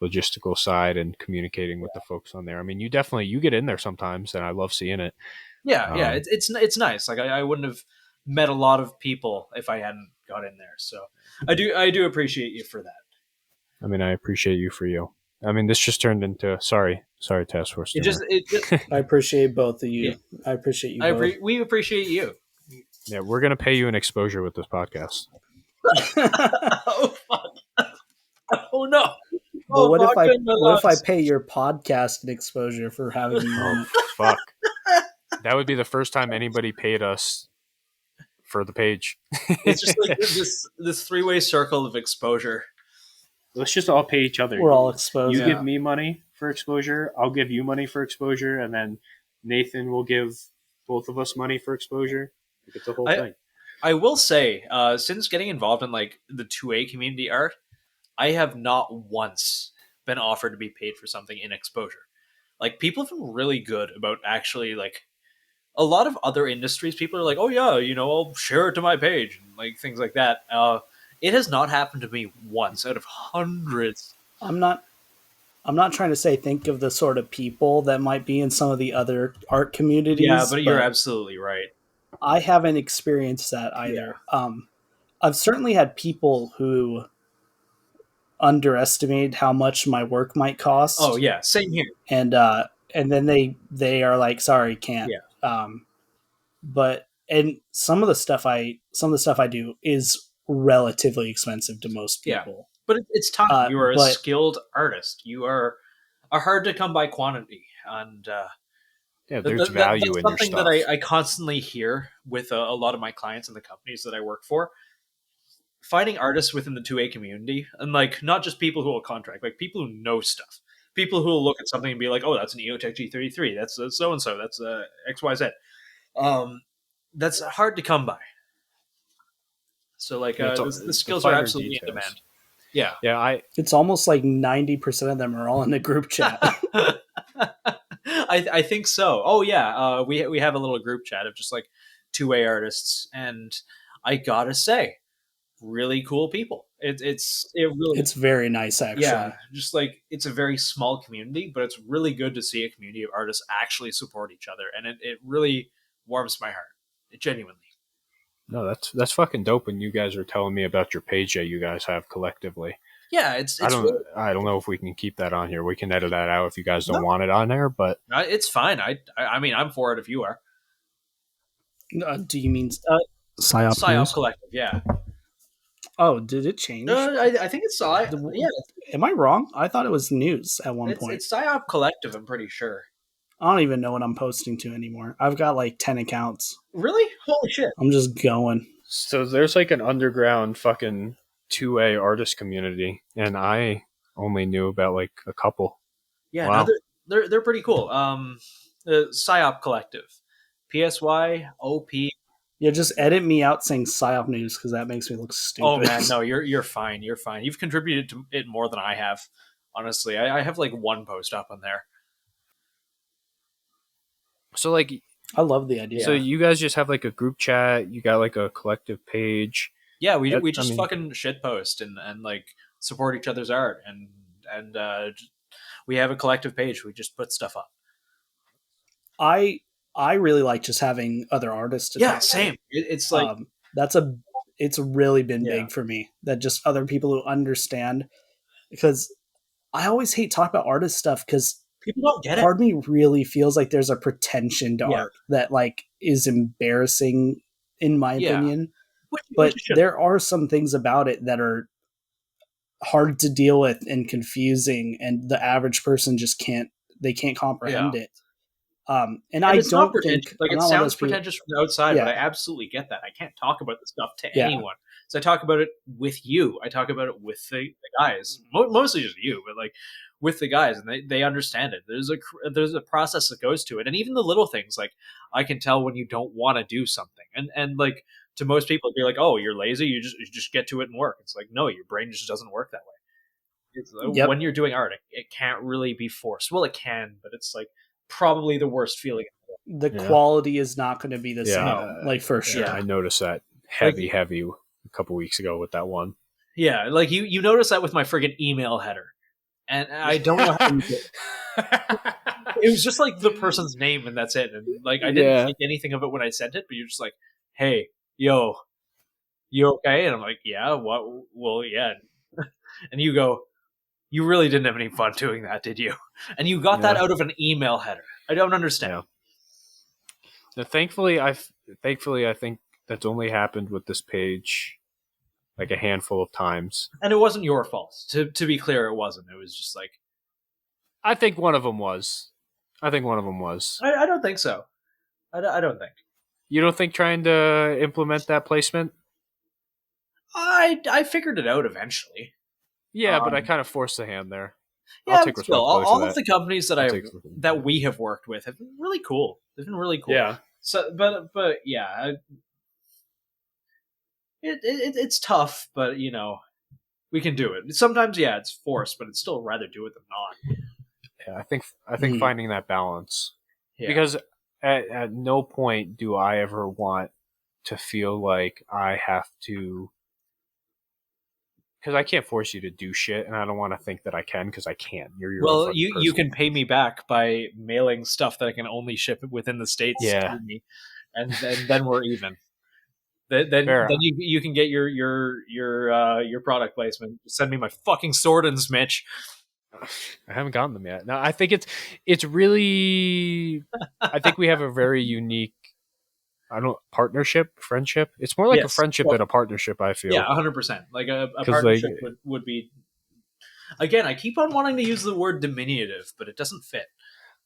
logistical side and communicating with the folks on there. I mean, you get in there sometimes, and I love seeing it. Yeah. It's nice. Like I wouldn't have met a lot of people if I hadn't got in there. So I do appreciate you for that. I mean, I appreciate you for you. I mean, this just turned into sorry, Task Force. It just I appreciate both of you. Yeah. I appreciate you both. we appreciate you. Yeah, we're gonna pay you an exposure with this podcast. Oh fuck! Oh no! But what fuck, if I pay your podcast an exposure for having you on it? Fuck. That would be the first time anybody paid us for the page. It's just like this three-way circle of exposure. Let's just all pay each other. We're all exposed. You give me money for exposure, I'll give you money for exposure, and then Nathan will give both of us money for exposure. It's the whole thing. I will say, since getting involved in like the 2A community art, I have not once been offered to be paid for something in exposure. Like people have been really good about actually like a lot of other industries. People are like, oh yeah, I'll share it to my page and like things like that. It has not happened to me once out of hundreds. I'm not trying to say think of the sort of people that might be in some of the other art communities. Yeah, but you're absolutely right. I haven't experienced that either. Yeah. I've certainly had people who underestimated how much my work might cost. Oh yeah, same here. And then they are like, sorry, can't. Yeah. But some of the stuff I do is relatively expensive to most people. Yeah. But it's time. You are a skilled artist. You are a hard to come by quantity, and there's value in your stuff. Something that I constantly hear with a lot of my clients and the companies that I work for. Finding artists within the 2A community, and like not just people who will contract, like people who know stuff, people who will look at something and be like, "Oh, that's an EOTech G33. That's so and so. That's XYZ." That's hard to come by. So like the skills are absolutely in demand. Yeah. It's almost like 90% of them are all in the group chat. I think so. Oh yeah, we have a little group chat of just like 2A artists, and I gotta say, really cool people. It's very nice actually. Yeah, just like it's a very small community, but it's really good to see a community of artists actually support each other, and it really warms my heart. It genuinely. No, that's fucking dope. When you guys are telling me about your page that you guys have collectively. Yeah, I don't know if we can keep that on here. We can edit that out if you guys don't want it on there, but it's fine. I mean, I'm for it if you are. Do you mean Psyop Collective? Yeah. Oh, did it change? I think it's Psyop. Yeah. Am I wrong? I thought it was news at one point. It's Psyop Collective. I'm pretty sure. I don't even know what I'm posting to anymore. I've got like 10 accounts. Really? Holy shit! I'm just going. So there's like an underground fucking 2A artist community, and I only knew about like a couple. Yeah, wow. No, they're pretty cool. The Psyop Collective, PSYOP. Yeah, just edit me out saying Psyop News because that makes me look stupid. Oh man, no, you're fine. You're fine. You've contributed to it more than I have. Honestly, I have like one post up on there. So like, I love the idea. So you guys just have like a group chat. You got like a collective page. Yeah, we just fucking shitpost and like support each other's art and we have a collective page. We just put stuff up. I really like just having other artists to talk same. To. It's like it's really been big for me that just other people who understand, because I always hate talking about artist stuff because people don't get it. Part of me really feels like there's a pretension to art that like is embarrassing in my opinion. But there are some things about it that are hard to deal with and confusing, and the average person just can't comprehend it. And I don't think like it sounds pretentious from the outside, but I absolutely get that. I can't talk about this stuff to anyone. So I talk about it with you. I talk about it with the guys, mostly just you, but like with the guys, and they understand it. There's a process that goes to it, and even the little things, like I can tell when you don't want to do something, and like to most people, it'd be like, oh, you're lazy. You just get to it and work. It's like, no, your brain just doesn't work that way. Yep. When you're doing art, it can't really be forced. Well, it can, but it's like probably the worst feeling. The quality is not going to be the same, No. like for sure. Yeah, I noticed that heavy a couple weeks ago with that one. Yeah, like you notice that with my friggin' email header, and I don't know how you did it. It was just like the person's name and that's it. And like I didn't think anything of it when I sent it, but you're just like, "Hey, yo, you okay?" And I'm like, "Yeah, what? Well, yeah." And you go, "You really didn't have any fun doing that, did you?" And you got that out of an email header. I don't understand. Yeah. Now, thankfully, I think that's only happened with this page like a handful of times. And it wasn't your fault. To be clear, it wasn't. It was just like I think one of them was. I don't think so. I don't think. You don't think trying to implement that placement? I figured it out eventually. Yeah, but I kind of forced the hand there. Yeah, I'll take still, responsibility all for of that. the companies that we have worked with have been really cool. They've been really cool. Yeah. So, but yeah, it's tough, but you know, we can do it. Sometimes, yeah, it's forced, but it's still rather do it than not. Yeah, I think finding that balance, Yeah. because at no point do I ever want to feel like I have to, because I can't force you to do shit, and I don't want to think that I can, because I can't. You're your own fucking you person. can pay me back by mailing stuff that I can only ship within the States to me, and then we're even. Then you can get your product placement. Send me my fucking Swordens, Mitch. I haven't gotten them yet. No, I think it's really. I think we have a very unique. Friendship. It's more like a friendship than a partnership. I feel. Yeah, 100%. Like a partnership would be. Again, I keep on wanting to use the word diminutive, but it doesn't fit.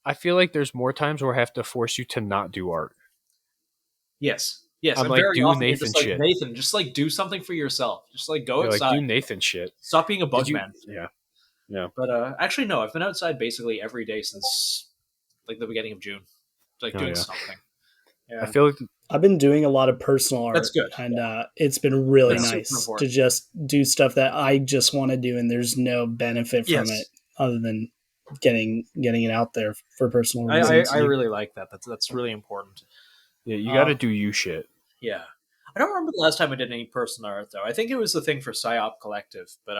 I feel like there's more times where I have to force you to not do art. Yes. I'm like, do Nathan just shit. Like, Nathan, just like do something for yourself. Just like go outside. Like, do Nathan shit. Stop being a bug man. Yeah. But actually, no. I've been outside basically every day since like the beginning of June, like doing something. Yeah. I feel like I've been doing a lot of personal art. That's good, and it's been really nice to just do stuff that I just want to do, and there's no benefit from it other than getting it out there for personal reasons. I really like that. That's really important. Yeah, you got to do you shit. Yeah. I don't remember the last time I did any personal art though. I think it was the thing for PsyOp Collective, but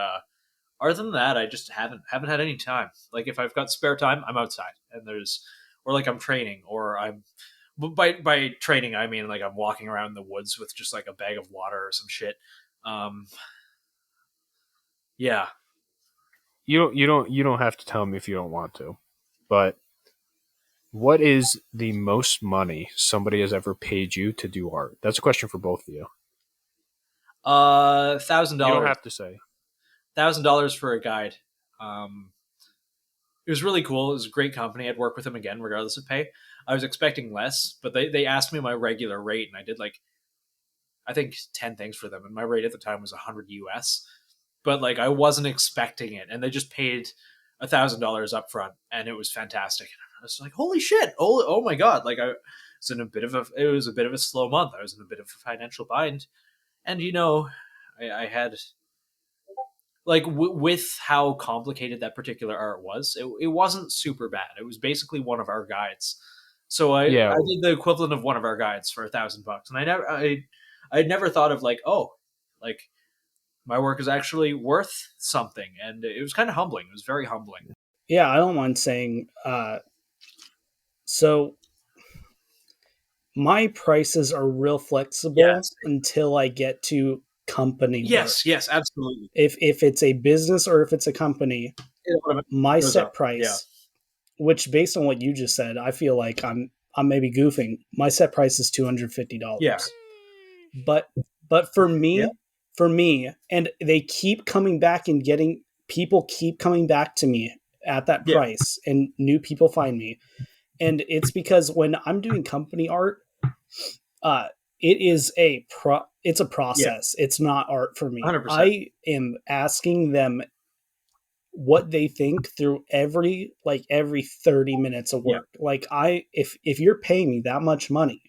other than that, I just haven't had any time. Like if I've got spare time, I'm outside, and or like I'm training, or I'm by training I mean like I'm walking around in the woods with just like a bag of water or some shit. Yeah. You don't have to tell me if you don't want to, but what is the most money somebody has ever paid you to do art? That's a question for both of you. $1,000. You don't have to say. $1,000 for a guide. It was really cool. It was a great company. I'd work with them again, regardless of pay. I was expecting less, but they asked me my regular rate, and I did like, I think 10 things for them. And my rate at the time was $100 US, but like I wasn't expecting it. And they just paid $1,000 up front, and it was fantastic. And I was like, holy shit. Oh my God. Like it was a bit of a slow month. I was in a bit of a financial bind. And you know, I had like with how complicated that particular art was, it wasn't super bad. It was basically one of our guides. So I did the equivalent of one of our guides for $1,000, and I'd never thought of like, oh, like my work is actually worth something, and it was kind of humbling. It was very humbling. Yeah, I don't mind saying. So my prices are real flexible until I get to company work. Yes, absolutely. If it's a business or if it's a company, my set price, which based on what you just said, I feel like I'm maybe goofing. My set price is $250. Yeah. But for me, and they keep coming back and people keep coming back to me at that price, and new people find me. And it's because when I'm doing company art, it is it's a process. Yeah. It's not art for me. 100%. I am asking them what they think through every 30 minutes of work. Yeah. Like if you're paying me that much money,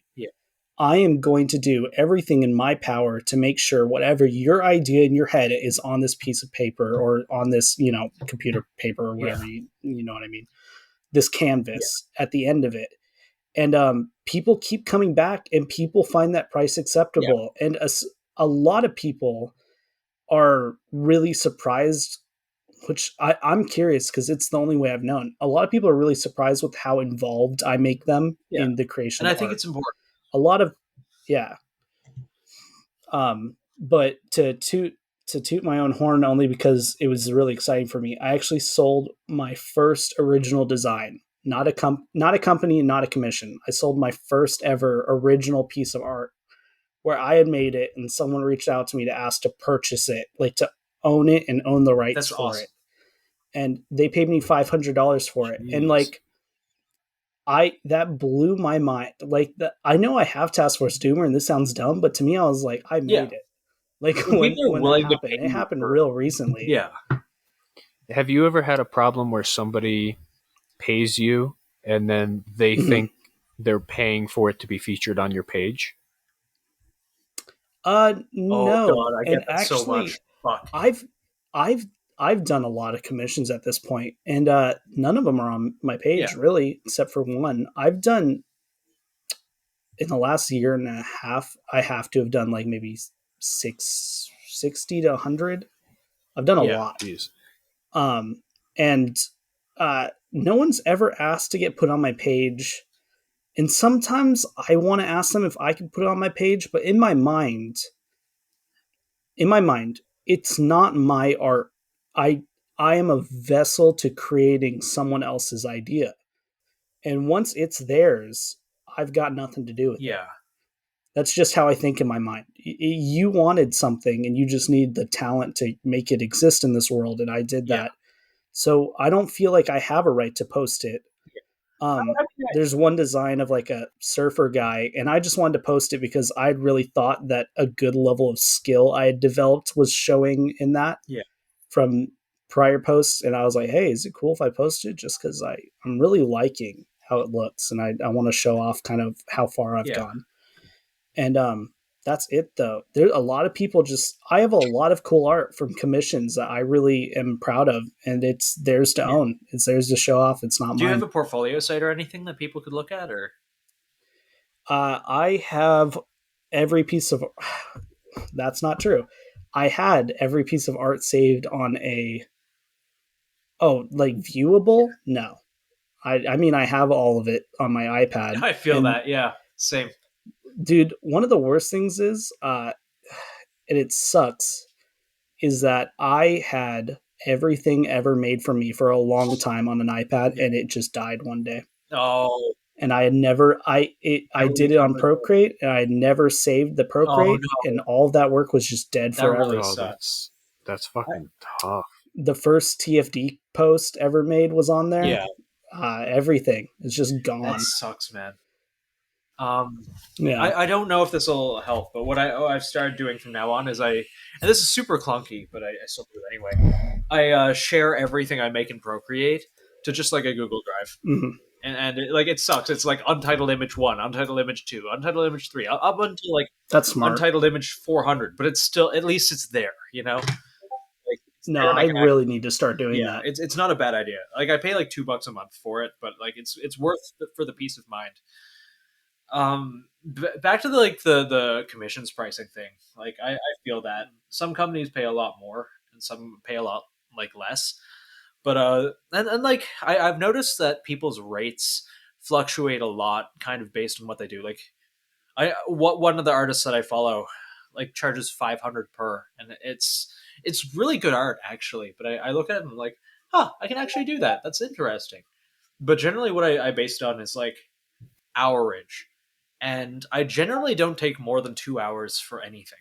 I am going to do everything in my power to make sure whatever your idea in your head is on this piece of paper or on this, computer paper or whatever, you know what I mean? This canvas at the end of it. And people keep coming back and people find that price acceptable. And a lot of people are really surprised, which I'm curious because it's the only way I've known. A lot of people are really surprised with how involved I make them in the creation and of I think art. it's important. A lot of, but to toot my own horn only because it was really exciting for me. I actually sold my first original design, not a company, not a commission. I sold my first ever original piece of art where I had made it and someone reached out to me to ask to purchase it, like to own it and own the rights That's for awesome. it. And they paid me $500 for it. Jeez. And like, that blew my mind. Like, I know I have Task Force Doomer and this sounds dumb, but to me, I was like, I made it. Like when that happened, it happened real recently. Yeah. Have you ever had a problem where somebody pays you and then they think they're paying for it to be featured on your page? No. Oh God, I get and that actually, so much. Fuck. I've done a lot of commissions at this point, and none of them are on my page really, except for one. I've done in the last year and a half. I have to have done like maybe 60 to 100. I've done a lot. Geez. And no one's ever asked to get put on my page. And sometimes I want to ask them if I can put it on my page, but in my mind, it's not my art. I am a vessel to creating someone else's idea. And once it's theirs, I've got nothing to do with it. That's just how I think in my mind. You wanted something and you just need the talent to make it exist in this world. And I did that. So I don't feel like I have a right to post it. There's one design of like a surfer guy, and I just wanted to post it because I'd really thought that a good level of skill I had developed was showing in that from prior posts. And I was like, hey, is it cool if I post it? Just because I'm really liking how it looks, and I want to show off kind of how far I've gone. And that's it though. There's a lot of people I have a lot of cool art from commissions that I really am proud of, and it's theirs to own. It's theirs to show off. It's not mine. Do you have a portfolio site or anything that people could look at, or? I have every piece of, that's not true. I had every piece of art saved on like viewable? No. I mean, I have all of it on my iPad. I feel that. Yeah. Same. Dude, one of the worst things is, and it sucks, is that I had everything ever made for me for a long time on an iPad, and it just died one day. Oh. And I had never, I did it on Procreate, and I had never saved the Procreate, and all of that work was just dead forever. Really that's fucking tough. The first TFD post ever made was on there. Yeah. Everything is just gone. That sucks, man. Yeah. I don't know if this will help, but what I've started doing from now on is and this is super clunky, but I still do it anyway. I share everything I make in Procreate to just like a Google Drive. Mm-hmm. And it sucks. It's like untitled image 1, untitled image 2, untitled image 3, up until like that's smart. Untitled image 400, but it's still, at least it's there, you know? No, I really need to start doing that. It's not a bad idea. Like I pay like $2 a month for it, but like it's worth it for the peace of mind. Back to the commissions pricing thing. Like I feel that some companies pay a lot more and some pay a lot like less. But and like I've noticed that people's rates fluctuate a lot, kind of based on what they do. Like one of the artists that I follow like charges $500 per, and it's really good art actually. But I look at it and I'm like, I can actually do that. That's interesting. But generally, what I base it on is like hourage, and I generally don't take more than 2 hours for anything.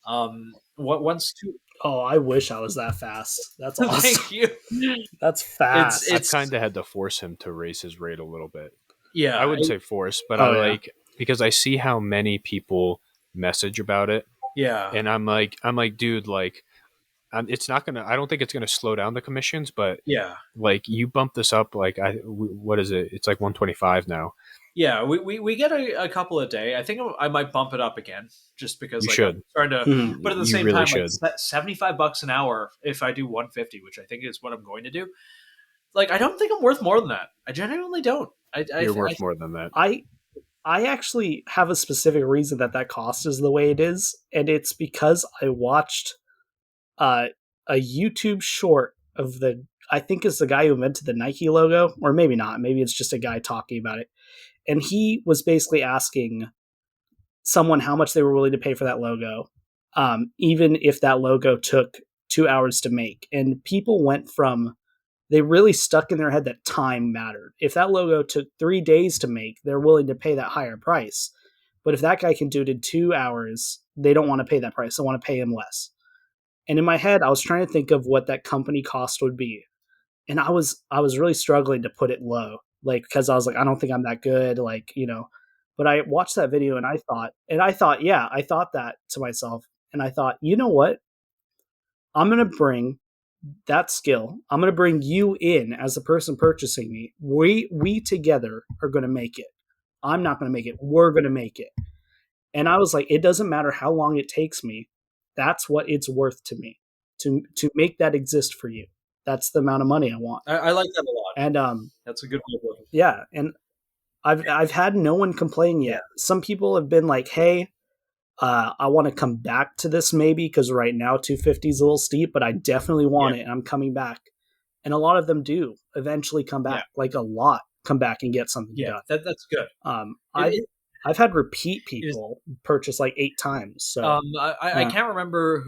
Oh, I wish I was that fast. That's awesome. Thank you. That's fast. I kind of had to force him to raise his rate a little bit. Yeah, I wouldn't say force, but because I see how many people message about it. Yeah, and I'm like, dude, like, it's not gonna. I don't think it's gonna slow down the commissions, but yeah, like you bump this up, like what is it? It's like 125 now. Yeah, we get a couple a day. I think I might bump it up again just because You like should. I'm starting to. Mhm. But at the You same really time, like should. $75 an hour if I do 150, which I think is what I'm going to do. Like I don't think I'm worth more than that. I genuinely don't. You're worth more than that. I actually have a specific reason that cost is the way it is, and it's because I watched a YouTube short of I think it's the guy who invented the Nike logo, or maybe not. Maybe it's just a guy talking about it. And he was basically asking someone how much they were willing to pay for that logo, even if that logo took 2 hours to make. And people went from, they really stuck in their head that time mattered. If that logo took 3 days to make, they're willing to pay that higher price. But if that guy can do it in 2 hours, they don't want to pay that price. They want to pay him less. And in my head, I was trying to think of what that company cost would be. And I was really struggling to put it low, like, because I was like, I don't think I'm that good, like, but I watched that video and I thought that to myself, and I thought, you know what, I'm gonna bring that skill, I'm gonna bring you in as the person purchasing me. We together are gonna make it. I'm not gonna make it, we're gonna make it. And I was like, it doesn't matter how long it takes me, that's what it's worth to me, to make that exist for you. That's the amount of money I want. I like that a lot. And That's a good way of looking. yeah, and I've had no one complain yet. Some people have been like, "Hey, I want to come back to this maybe because right now 250 is a little steep, but I definitely want it, and I'm coming back." And a lot of them do eventually come back. Like a lot come back and get something done. That's good. I've had repeat people purchase like 8 times. So I can't remember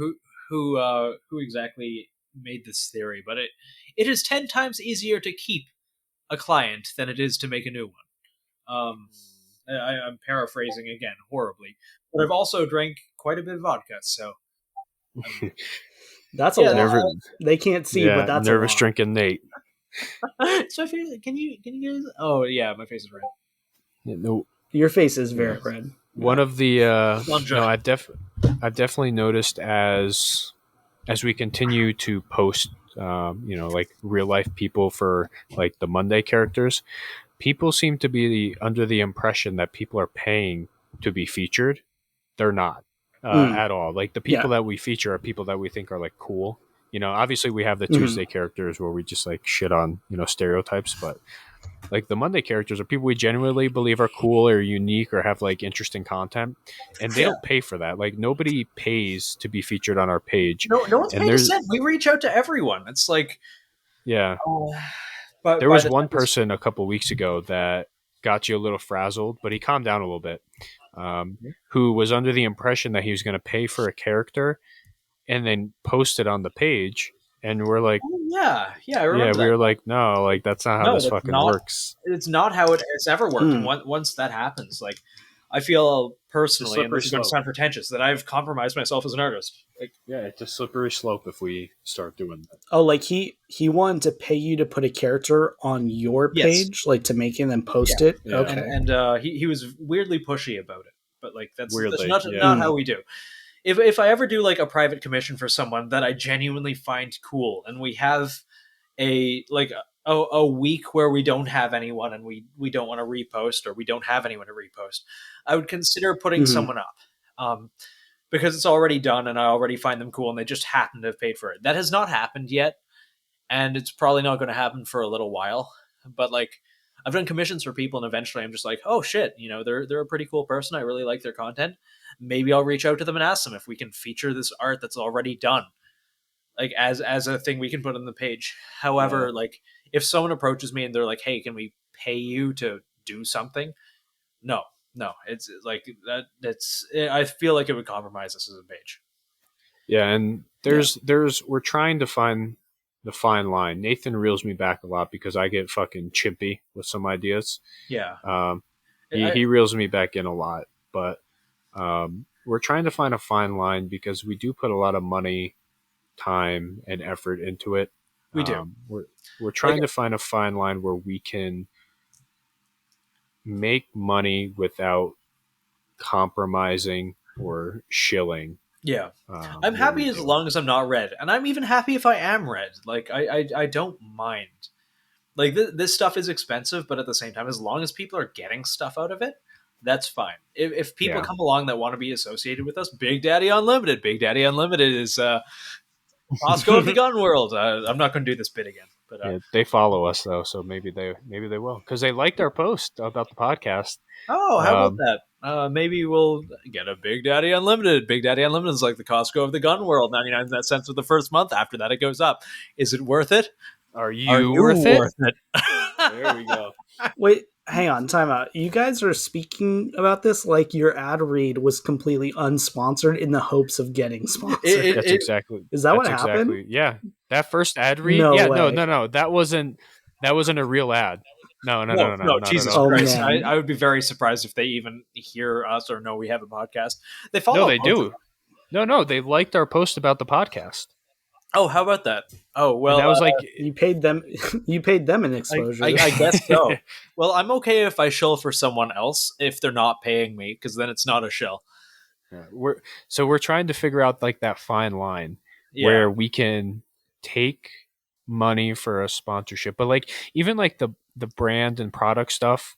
who exactly made this theory, but it is 10 times easier to keep a client than it is to make a new one. I'm paraphrasing again horribly, but I've also drank quite a bit of vodka, so that's a lot. They can't see, but that's nervous a lot. drinking Nate. So can you guys? Oh yeah, my face is red. No, your face is very red. One of the I've definitely noticed as we continue to post, like real life people for like the Monday characters, people seem to be under the impression that people are paying to be featured. They're not at all. Like the people that we feature are people that we think are like cool. Obviously we have the Tuesday characters where we just like shit on, stereotypes, but like the Monday characters are people we genuinely believe are cool or unique or have like interesting content, and they don't pay for that. Like nobody pays to be featured on our page. No one's paid a cent. We reach out to everyone. It's like, but there was one person a couple weeks ago that got you a little frazzled, but he calmed down a little bit. Who was under the impression that he was going to pay for a character and then post it on the page. And we're like, I remember we were like, no, like that's not how this fucking works. It's not how it's ever worked. And once that happens, like I feel personally, and this is going to sound pretentious, that I've compromised myself as an artist. Like, it's a slippery slope if we start doing that. Oh, like he wanted to pay you to put a character on your page, like to make it and then post it. Yeah. Okay, and he was weirdly pushy about it, but like that's not how we do. If I ever do like a private commission for someone that I genuinely find cool, and we have a week where we don't have anyone and we don't want to repost, or we don't have anyone to repost, I would consider putting someone up, because it's already done and I already find them cool and they just happen to have paid for it. That has not happened yet, and it's probably not going to happen for a little while. But like I've done commissions for people, and eventually I'm just like, oh shit, they're a pretty cool person. I really like their content. Maybe I'll reach out to them and ask them if we can feature this art that's already done, like as a thing we can put on the page. However, like if someone approaches me and they're like, hey, can we pay you to do something? No, it's like that. I feel like it would compromise us as a page. Yeah, and we're trying to find the fine line. Nathan reels me back a lot because I get fucking chimpy with some ideas. Yeah. He reels me back in a lot, but we're trying to find a fine line because we do put a lot of money, time, and effort into it. We do. We're trying to find a fine line where we can make money without compromising or shilling. Yeah. I'm happy as long as I'm not red, and I'm even happy if I am red. Like I don't mind. Like this stuff is expensive, but at the same time, as long as people are getting stuff out of it, that's fine. If people come along that want to be associated with us, Big Daddy Unlimited is Costco of the gun world. I'm not going to do this bit again, but they follow us though, so maybe they will, because they liked our post about the podcast. Oh, how about that? Maybe we'll get a Big Daddy Unlimited. Big Daddy Unlimited is like the Costco of the gun world. 99 cents for the first month. After that, it goes up. Is it worth it? Are you worth it? There we go. Wait, hang on, time out. You guys are speaking about this like your ad read was completely unsponsored in the hopes of getting sponsored. That's exactly. Is that what happened? Yeah, that first ad read. No yeah, way. no. That wasn't a real ad. No. Jesus Christ! I would be very surprised if they even hear us or know we have a podcast. They follow. No, they do. No, they liked our post about the podcast. Oh, how about that? Oh, well, and that was like you paid them. You paid them an exposure. I guess so. Well, I'm okay if I shill for someone else if they're not paying me, because then it's not a shill. Yeah, we're trying to figure out like that fine line where we can take money for a sponsorship, but like even like the brand and product stuff,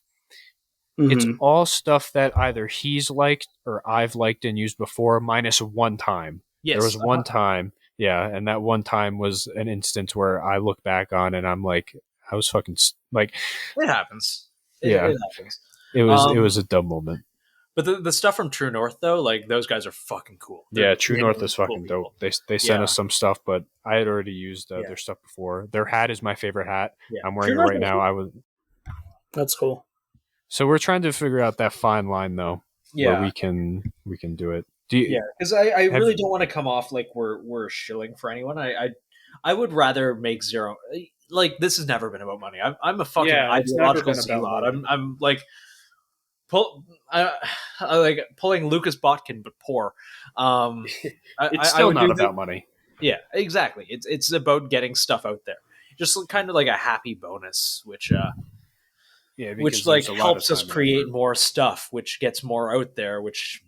it's all stuff that either he's liked or I've liked and used before, minus one time. Yes, there was one time. Yeah, and that one time was an instance where I look back on and I'm like, I was fucking like, it happens. It happens. It was a dumb moment. But the stuff from True North though, like those guys are fucking cool. Yeah, True North is fucking dope. They sent us some stuff, but I had already used their stuff before. Their hat is my favorite hat. Yeah. I'm wearing it right now. That's cool. So we're trying to figure out that fine line though, where we can do it. Because I really don't want to come off like we're shilling for anyone. I would rather make zero. Like this has never been about money. I'm a fucking ideological lot. I'm like I like pulling Lucas Botkin, but poor. It's still not about money. Yeah, exactly. It's about getting stuff out there. Just kind of like a happy bonus, which like helps us create more stuff, which gets more out there, which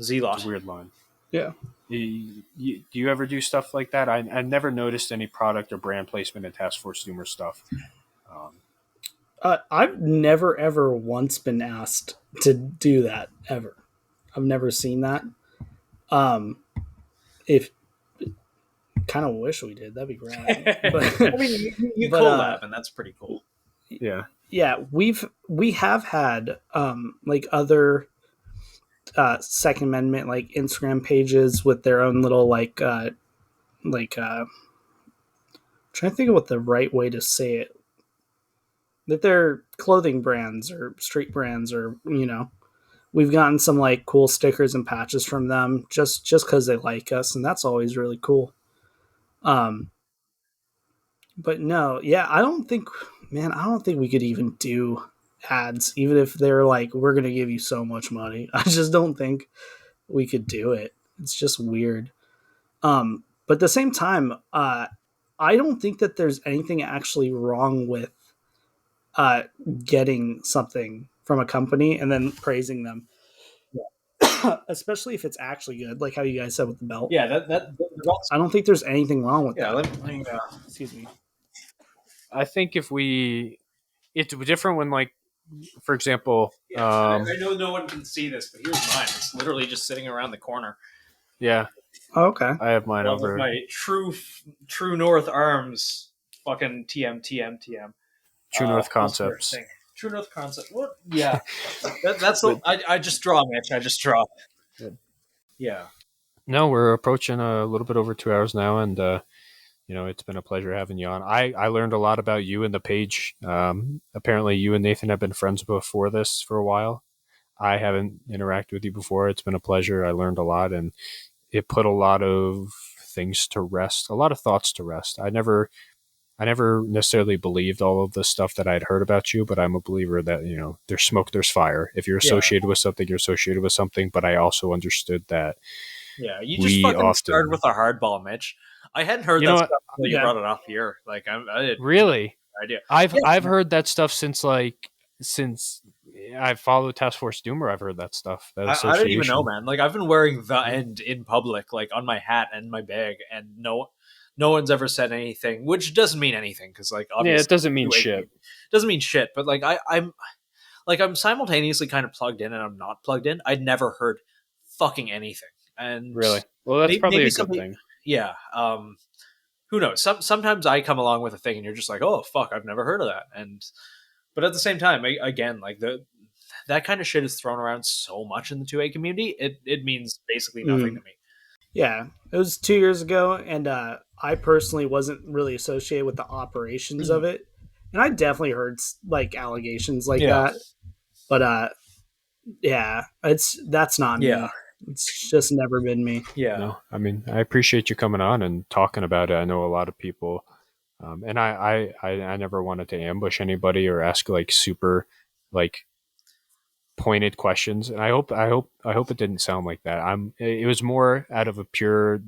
Z-Lot. Weird line. Yeah. Do you ever do stuff like that? I never noticed any product or brand placement in Task Force Doomer stuff. I've never ever once been asked to do that ever. I've never seen that. If kind of wish we did, that'd be great. But, I mean, you collab, and that's pretty cool. Yeah. We have had like other Second Amendment like Instagram pages with their own little trying to think of what the right way to say it. That they're clothing brands or street brands, or we've gotten some like cool stickers and patches from them just because they like us, and that's always really cool. But no, I don't think we could even do ads, even if they're like, we're gonna give you so much money. I just don't think we could do it. It's just weird. But at the same time, I don't think that there's anything actually wrong with getting something from a company and then praising them, especially if it's actually good, like how you guys said with the belt. I don't think there's anything wrong with that. Excuse me. I think it's different when, like, for example, I know no one can see this, but here's mine. It's literally just sitting around the corner. Yeah. Oh, okay. I have mine over. My True North Arms, fucking TM. True North Concepts. True North Concept. What? Yeah. That's the. I just draw, Mitch. I just draw. Good. Yeah. No, we're approaching a little bit over 2 hours now, and it's been a pleasure having you on. I learned a lot about you and the page. Apparently, you and Nathan have been friends before this for a while. I haven't interacted with you before. It's been a pleasure. I learned a lot, and it put a lot of things to rest, a lot of thoughts to rest. I never necessarily believed all of the stuff that I'd heard about you, but I'm a believer that, there's smoke, there's fire. If you're associated with something, you're associated with something. But I also understood that. Yeah, you just fucking started with a hardball, Mitch. I hadn't heard that stuff until you brought it up here. Like, I didn't really idea. I've heard that stuff since I've followed Task Force Doomer. I've heard that stuff. That I don't even know, man. Like, I've been wearing the end in public, like on my hat and my bag, and no one's ever said anything, which doesn't mean anything because like obviously it doesn't mean shit. Doesn't mean shit, but like I'm simultaneously kind of plugged in and I'm not plugged in. I'd never heard fucking anything. And Really? Well, that's probably a good thing. Yeah. Who knows? Sometimes I come along with a thing and you're just like, oh fuck, I've never heard of that. But at the same time, again, like that kind of shit is thrown around so much in the 2A community. It means basically nothing to me. Yeah, it was 2 years ago, and I personally wasn't really associated with the operations of it, and I definitely heard like allegations like that. But that's not me. It's just never been me. Yeah. No, I mean, I appreciate you coming on and talking about it. I know a lot of people, and I never wanted to ambush anybody or ask like super like pointed questions. And I hope it didn't sound like that. It was more out of a pure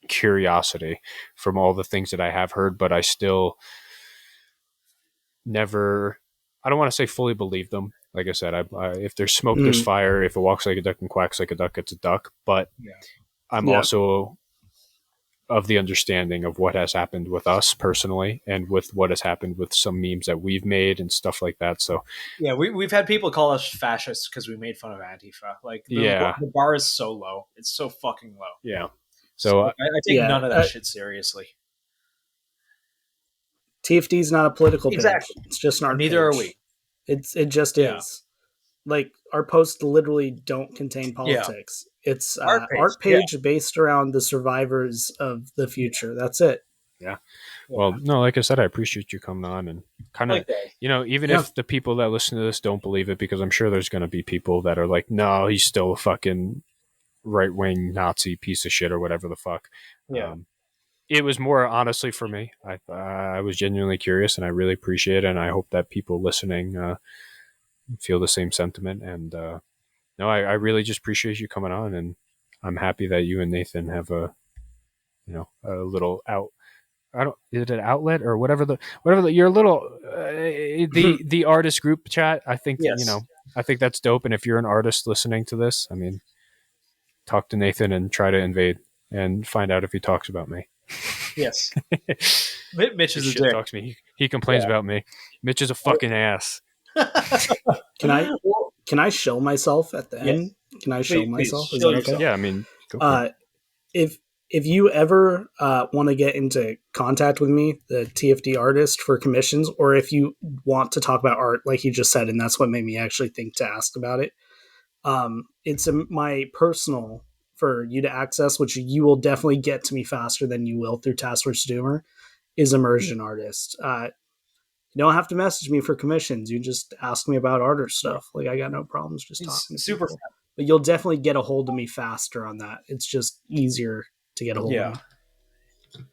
curiosity from all the things that I have heard, but I still never, I don't want to say fully believe them. Like I said, if there's smoke, there's fire. If it walks like a duck and quacks like a duck, it's a duck. But I'm also of the understanding of what has happened with us personally and with what has happened with some memes that we've made and stuff like that. So yeah, we've had people call us fascists because we made fun of Antifa. Like the bar is so low. It's so fucking low. Yeah. So I take none of that shit seriously. TFD is not a political page. Exactly. It's just an art Neither page. are we. It just is. Like our posts literally don't contain politics. It's art page based around the survivors of the future. That's it. Yeah. Well, no, like I said, I appreciate you coming on and kind of, even if the people that listen to this don't believe it, because I'm sure there's going to be people that are like, no, he's still a fucking right-wing Nazi piece of shit or whatever the fuck. Yeah. It was more honestly for me. I was genuinely curious and I really appreciate it. And I hope that people listening feel the same sentiment. And no, I really just appreciate you coming on. And I'm happy that you and Nathan have a little out. Is it an outlet or whatever your little the artist group chat? I think I think that's dope. And if you're an artist listening to this, I mean, talk to Nathan and try to invade and find out if he talks about me. Yes. Mitch is a dick. Talks to me. He complains about me. Mitch is a fucking ass. Can I show myself at the end? Can I show myself? Is that okay? Yeah, I mean, go for it. If you ever want to get into contact with me, the TFD artist, for commissions, or if you want to talk about art, like you just said, and that's what made me actually think to ask about it, it's my personal for you to access, which you will definitely get to me faster than you will through Task Force Doomer, is Immersion Artist. You don't have to message me for commissions. You just ask me about art or stuff. Like I got no problems just talking to super people. But you'll definitely get a hold of me faster on that. It's just easier to get a hold of me.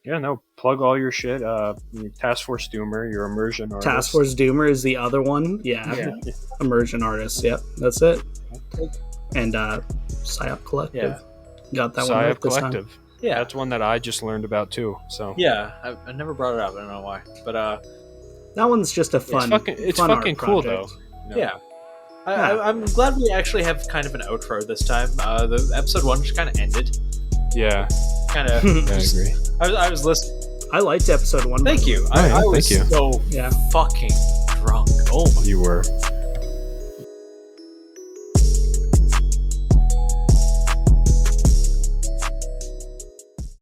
Yeah, no, plug all your shit. Task Force Doomer, your Immersion Artist. Task Force Doomer is the other one. Yeah. Immersion Artist. Yep, that's it. And Psyop Collective. Yeah. Got that one right this Collective. time. Yeah. That's one that I just learned about too. So yeah, I never brought it up. I don't know why. But that one's just a fun it's fun fucking art cool project. though. Yeah. I'm glad we actually have kind of an outro this time. The episode 1 just kind of ended. Yeah. Kind of. I agree. I was listening. I liked episode 1. Thank you. I was so fucking drunk. Oh my. You were.